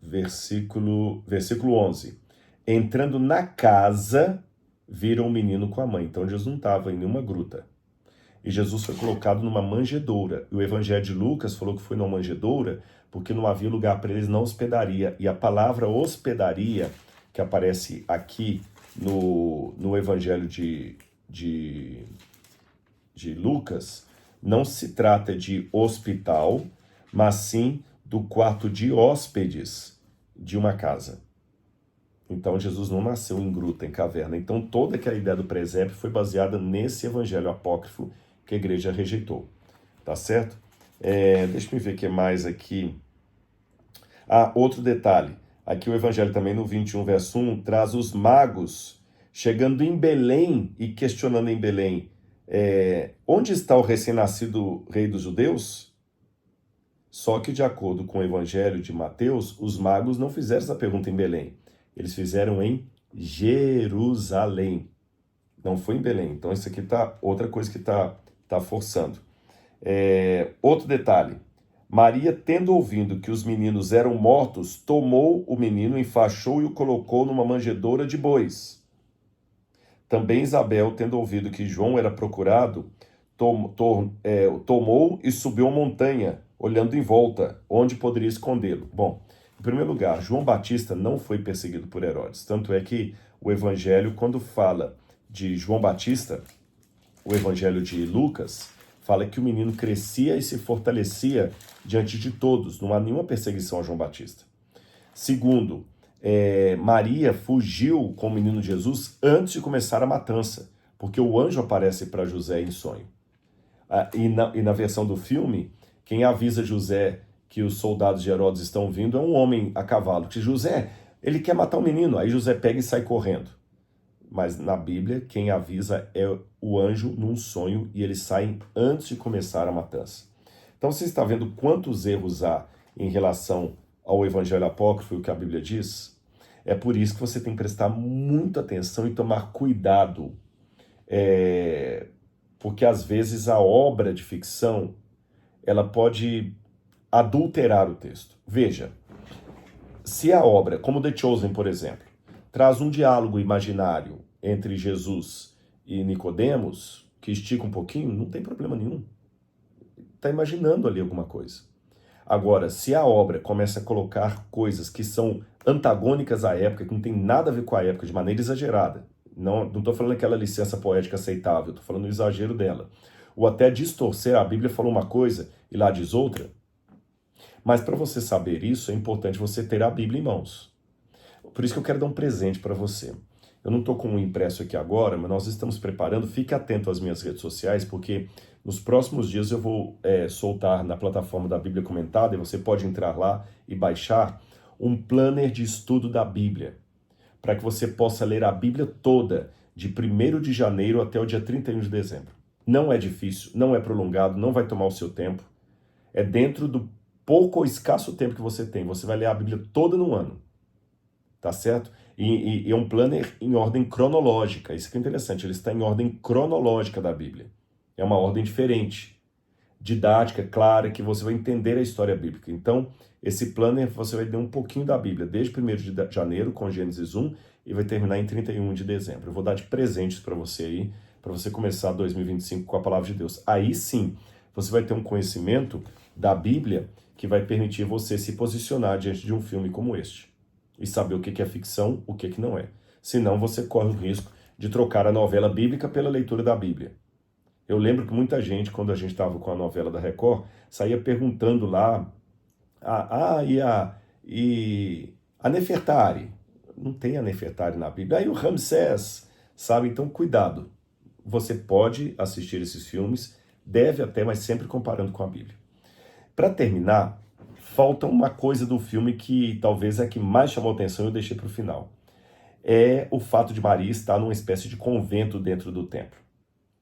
11. Entrando na casa, viram o menino com a mãe. Então Jesus não estava em nenhuma gruta. E Jesus foi colocado numa manjedoura. E o Evangelho de Lucas falou que foi numa manjedoura porque não havia lugar para eles na hospedaria. E a palavra hospedaria, que aparece aqui no Evangelho de Lucas, não se trata de hospital, mas sim do quarto de hóspedes de uma casa. Então, Jesus não nasceu em gruta, em caverna. Então, toda aquela ideia do presépio foi baseada nesse evangelho apócrifo que a igreja rejeitou. Tá certo? Deixa eu ver o que mais aqui. Outro detalhe. Aqui o evangelho também no 21, verso 1, traz os magos chegando em Belém e questionando em Belém, onde está o recém-nascido rei dos judeus? Só que, de acordo com o evangelho de Mateus, os magos não fizeram essa pergunta em Belém. Eles fizeram em Jerusalém. Não foi em Belém. Então, isso aqui tá outra coisa que tá forçando. Outro detalhe. Maria, tendo ouvido que os meninos eram mortos, tomou o menino, enfaixou e o colocou numa manjedoura de bois. Também Isabel, tendo ouvido que João era procurado, tomou e subiu a montanha, olhando em volta, onde poderia escondê-lo. Bom, em primeiro lugar, João Batista não foi perseguido por Herodes. Tanto é que o evangelho, quando fala de João Batista, o evangelho de Lucas, fala que o menino crescia e se fortalecia diante de todos. Não há nenhuma perseguição a João Batista. Segundo, Maria fugiu com o menino Jesus antes de começar a matança, porque o anjo aparece para José em sonho. E na versão do filme, quem avisa José que os soldados de Herodes estão vindo é um homem a cavalo. Que José, ele quer matar o menino. Aí José pega e sai correndo. Mas na Bíblia, quem avisa é o anjo num sonho e eles saem antes de começar a matança. Então você está vendo quantos erros há em relação ao evangelho apócrifo e o que a Bíblia diz? É por isso que você tem que prestar muita atenção e tomar cuidado. Porque às vezes a obra de ficção ela pode adulterar o texto. Veja, se a obra, como The Chosen, por exemplo, traz um diálogo imaginário entre Jesus e Nicodemos, que estica um pouquinho, não tem problema nenhum. Está imaginando ali alguma coisa. Agora, se a obra começa a colocar coisas que são antagônicas à época, que não tem nada a ver com a época, de maneira exagerada, não estou falando aquela licença poética aceitável, estou falando o exagero dela, ou até distorcer, a Bíblia falou uma coisa e lá diz outra, mas para você saber isso, é importante você ter a Bíblia em mãos. Por isso que eu quero dar um presente para você. Eu não estou com um impresso aqui agora, mas nós estamos preparando. Fique atento às minhas redes sociais, porque nos próximos dias eu vou soltar na plataforma da Bíblia Comentada, e você pode entrar lá e baixar um planner de estudo da Bíblia, para que você possa ler a Bíblia toda, de 1º de janeiro até o dia 31 de dezembro. Não é difícil, não é prolongado, não vai tomar o seu tempo. É dentro do pouco ou escasso tempo que você tem. Você vai ler a Bíblia toda no ano. Tá certo? E é um planner em ordem cronológica. Isso que é interessante, ele está em ordem cronológica da Bíblia. É uma ordem diferente, didática, clara, que você vai entender a história bíblica. Então, esse planner você vai ler um pouquinho da Bíblia, desde 1º de janeiro, com Gênesis 1, e vai terminar em 31 de dezembro. Eu vou dar de presentes para você aí, para você começar 2025 com a palavra de Deus. Aí sim, você vai ter um conhecimento da Bíblia que vai permitir você se posicionar diante de um filme como este e saber o que é ficção, o que não é. Senão você corre o risco de trocar a novela bíblica pela leitura da Bíblia. Eu lembro que muita gente, quando a gente estava com a novela da Record, saía perguntando lá, e a Nefertari? Não tem a Nefertari na Bíblia. Aí o Ramsés, sabe? Então, cuidado. Você pode assistir esses filmes, deve até, mas sempre comparando com a Bíblia. Para terminar, falta uma coisa do filme que talvez é a que mais chamou atenção e eu deixei para o final. É o fato de Maria estar numa espécie de convento dentro do templo.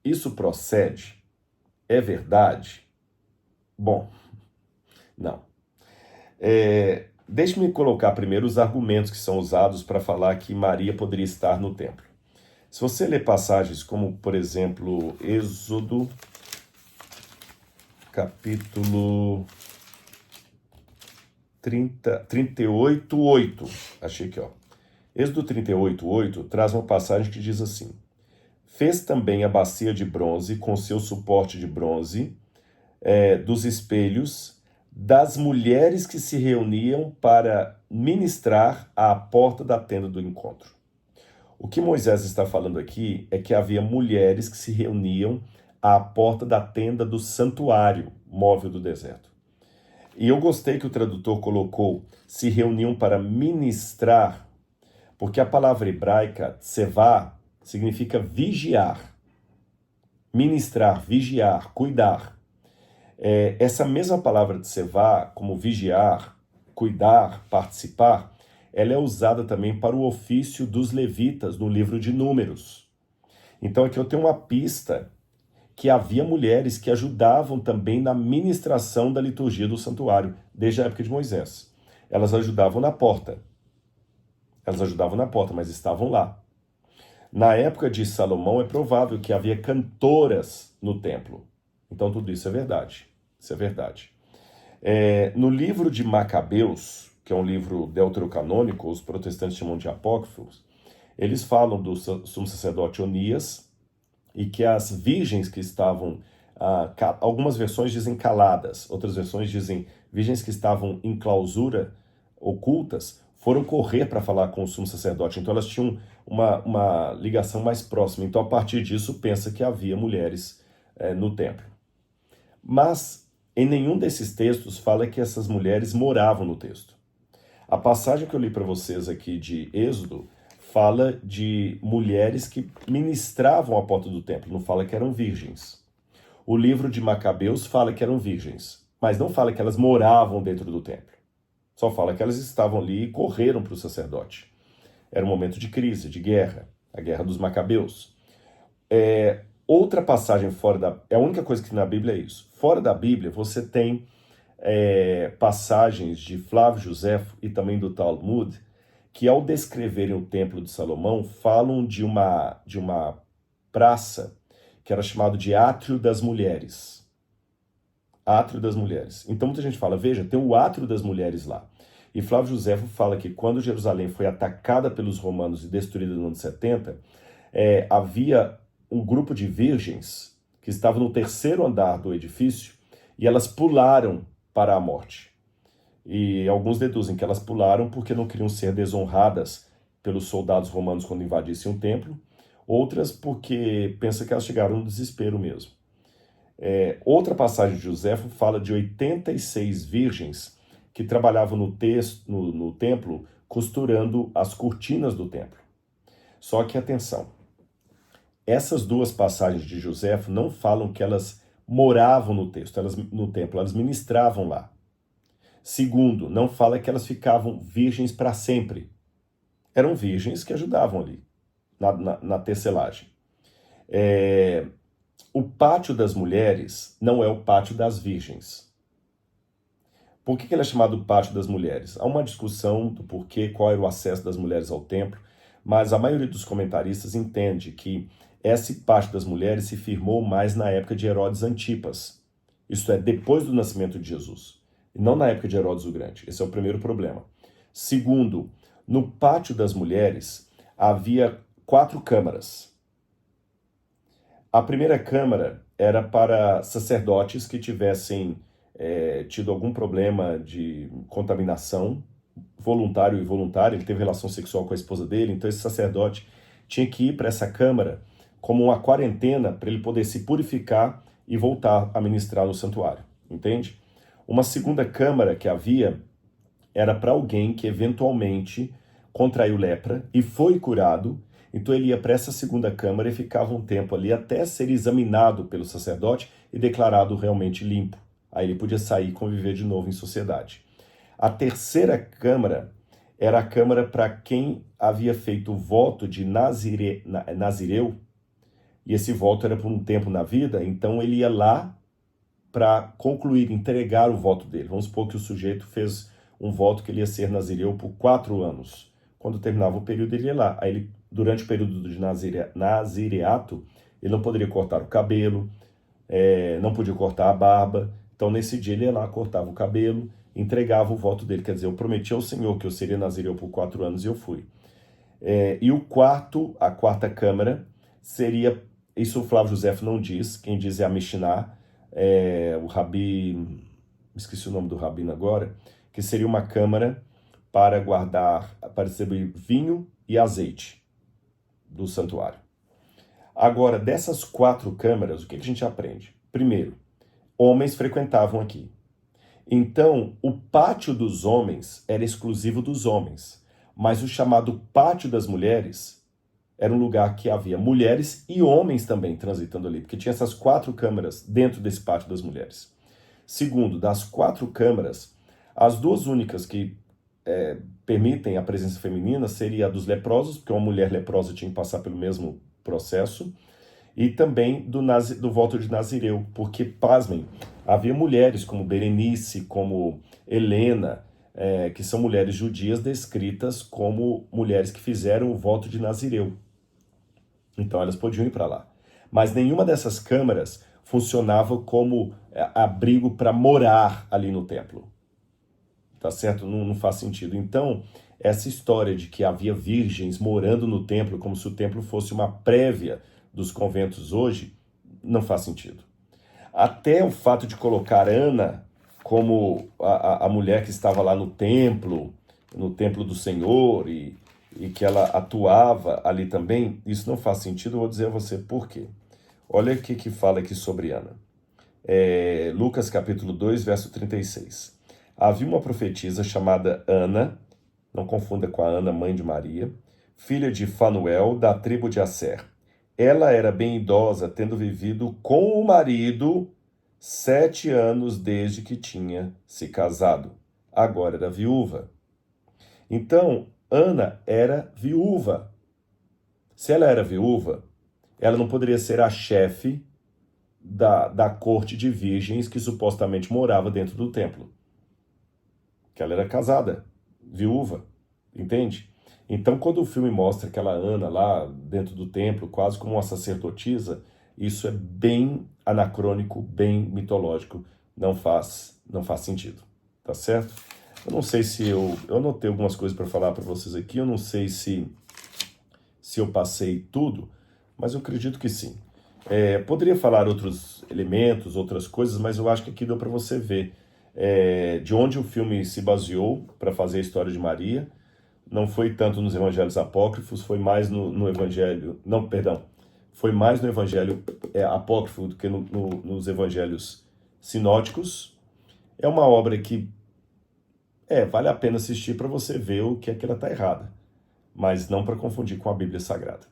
Isso procede? É verdade? Bom, não. Deixe-me colocar primeiro os argumentos que são usados para falar que Maria poderia estar no templo. Se você ler passagens como, por exemplo, Êxodo, capítulo 38:8. Achei aqui, ó. Êxodo 38:8 traz uma passagem que diz assim: fez também a bacia de bronze com seu suporte de bronze, dos espelhos, das mulheres que se reuniam para ministrar à porta da tenda do encontro. O que Moisés está falando aqui é que havia mulheres que se reuniam à porta da tenda do santuário móvel do deserto. E eu gostei que o tradutor colocou se reuniam para ministrar, porque a palavra hebraica, tsevá, significa vigiar. Ministrar, vigiar, cuidar. Essa mesma palavra tsevá, como vigiar, cuidar, participar, ela é usada também para o ofício dos levitas no livro de Números. Então aqui eu tenho uma pista que havia mulheres que ajudavam também na ministração da liturgia do santuário, desde a época de Moisés. Elas ajudavam na porta. Elas ajudavam na porta, mas estavam lá. Na época de Salomão, é provável que havia cantoras no templo. Então, tudo isso é verdade. Isso é verdade. No livro de Macabeus, que é um livro deuterocanônico, os protestantes chamam de apócrifos, eles falam do sumo sacerdote Onias e que as virgens que estavam, algumas versões dizem caladas, outras versões dizem virgens que estavam em clausura, ocultas, foram correr para falar com o sumo sacerdote. Então elas tinham uma ligação mais próxima. Então a partir disso pensa que havia mulheres no templo. Mas em nenhum desses textos fala que essas mulheres moravam no texto. A passagem que eu li para vocês aqui de Êxodo fala de mulheres que ministravam à porta do templo, não fala que eram virgens. O livro de Macabeus fala que eram virgens, mas não fala que elas moravam dentro do templo. Só fala que elas estavam ali e correram para o sacerdote. Era um momento de crise, de guerra, a guerra dos Macabeus. Outra passagem fora da... É a única coisa que na Bíblia é isso. Fora da Bíblia, você tem passagens de Flávio Josefo e também do Talmud, que ao descreverem o Templo de Salomão, falam de uma praça que era chamado de Átrio das Mulheres. Átrio das Mulheres. Então muita gente fala, veja, tem o Átrio das Mulheres lá. E Flávio Josefo fala que quando Jerusalém foi atacada pelos romanos e destruída no ano 70, havia um grupo de virgens que estavam no terceiro andar do edifício e elas pularam para a morte. E alguns deduzem que elas pularam porque não queriam ser desonradas pelos soldados romanos quando invadissem o templo, outras porque pensam que elas chegaram no desespero mesmo. Outra passagem de Josefo fala de 86 virgens que trabalhavam no templo costurando as cortinas do templo. Só que atenção, essas duas passagens de Josefo não falam que elas moravam no templo, elas ministravam lá. Segundo, não fala que elas ficavam virgens para sempre. Eram virgens que ajudavam ali, na tecelagem. O pátio das mulheres não é o pátio das virgens. Por que ele é chamado pátio das mulheres? Há uma discussão do porquê, qual era o acesso das mulheres ao templo, mas a maioria dos comentaristas entende que esse pátio das mulheres se firmou mais na época de Herodes Antipas. Isto é, depois do nascimento de Jesus. E não na época de Herodes o Grande. Esse é o primeiro problema. Segundo, no pátio das mulheres havia 4 câmaras. A primeira câmara era para sacerdotes que tivessem tido algum problema de contaminação, voluntário e involuntário. Ele teve relação sexual com a esposa dele, então esse sacerdote tinha que ir para essa câmara como uma quarentena para ele poder se purificar e voltar a ministrar no santuário. Entende? Uma segunda câmara que havia era para alguém que eventualmente contraiu lepra e foi curado, então ele ia para essa segunda câmara e ficava um tempo ali até ser examinado pelo sacerdote e declarado realmente limpo. Aí ele podia sair e conviver de novo em sociedade. A terceira câmara era a câmara para quem havia feito o voto de nazireu, e esse voto era por um tempo na vida, então ele ia lá para concluir, entregar o voto dele. Vamos supor que o sujeito fez um voto que ele ia ser nazireu por 4 anos. Quando terminava o período, ele ia lá. Aí, ele, durante o período de nazireato, ele não poderia cortar o cabelo, não podia cortar a barba. Então, nesse dia, ele ia lá, cortava o cabelo, entregava o voto dele. Quer dizer, eu prometi ao Senhor que eu seria nazireu por 4 anos e eu fui. E a quarta câmara, seria... Isso o Flávio Josefo não diz, quem diz é a Mishnah, o Rabi, esqueci o nome do rabino agora, que seria uma câmara para guardar, para receber vinho e azeite do santuário. Agora, dessas 4 câmaras, o que a gente aprende? Primeiro, homens frequentavam aqui. Então, o pátio dos homens era exclusivo dos homens, mas o chamado pátio das mulheres era um lugar que havia mulheres e homens também transitando ali, porque tinha essas 4 câmaras dentro desse pátio das mulheres. Segundo, das 4 câmaras, as 2 únicas que permitem a presença feminina seria a dos leprosos, porque uma mulher leprosa tinha que passar pelo mesmo processo, e também do voto de Nazireu, porque, pasmem, havia mulheres como Berenice, como Helena, que são mulheres judias descritas como mulheres que fizeram o voto de Nazireu. Então elas podiam ir para lá. Mas nenhuma dessas câmaras funcionava como abrigo para morar ali no templo. Tá certo? Não faz sentido. Então, essa história de que havia virgens morando no templo, como se o templo fosse uma prévia dos conventos hoje, não faz sentido. Até o fato de colocar Ana como a mulher que estava lá no templo do Senhor, e que ela atuava ali também, isso não faz sentido. Eu vou dizer a você por quê. Olha o que fala aqui sobre Ana. Lucas capítulo 2, verso 36. Havia uma profetisa chamada Ana, não confunda com a Ana, mãe de Maria, filha de Fanuel, da tribo de Asser. Ela era bem idosa, tendo vivido com o marido 7 anos desde que tinha se casado. Agora era viúva. Então, Ana era viúva. Se ela era viúva, ela não poderia ser a chefe da corte de virgens que supostamente morava dentro do templo. Que ela era casada, viúva, entende? Então, quando o filme mostra aquela Ana lá dentro do templo, quase como uma sacerdotisa, isso é bem anacrônico, bem mitológico, não faz sentido, tá certo? Eu não sei se eu anotei algumas coisas para falar para vocês aqui, eu não sei se eu passei tudo, mas eu acredito que sim. Poderia falar outros elementos, outras coisas, mas eu acho que aqui deu para você ver de onde o filme se baseou para fazer a história de Maria. Não foi tanto nos evangelhos apócrifos, foi mais no evangelho... Não, perdão. Foi mais no evangelho apócrifo do que nos evangelhos sinóticos. É uma obra que vale a pena assistir para você ver o que é que ela está errada, mas não para confundir com a Bíblia Sagrada.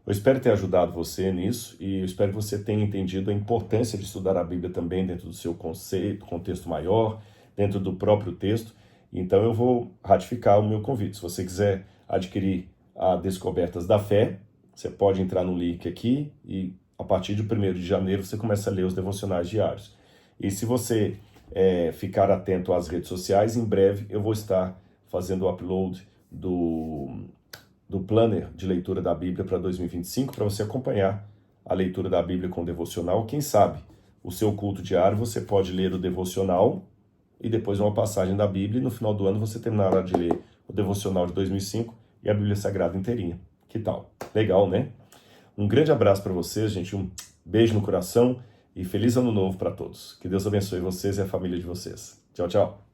Eu espero ter ajudado você nisso e eu espero que você tenha entendido a importância de estudar a Bíblia também dentro do seu conceito, contexto maior, dentro do próprio texto. Então eu vou ratificar o meu convite. Se você quiser adquirir a Descobertas da Fé, você pode entrar no link aqui e a partir de 1º de janeiro você começa a ler os devocionais diários. E se você ficar atento às redes sociais, em breve eu vou estar fazendo o upload do planner de leitura da Bíblia para 2025, para você acompanhar a leitura da Bíblia com o devocional. Quem sabe, o seu culto diário, você pode ler o devocional e depois uma passagem da Bíblia, e no final do ano você terminará de ler o devocional de 2005 e a Bíblia Sagrada inteirinha. Que tal? Legal, né? Um grande abraço para vocês, gente, um beijo no coração e feliz ano novo para todos. Que Deus abençoe vocês e a família de vocês. Tchau, tchau.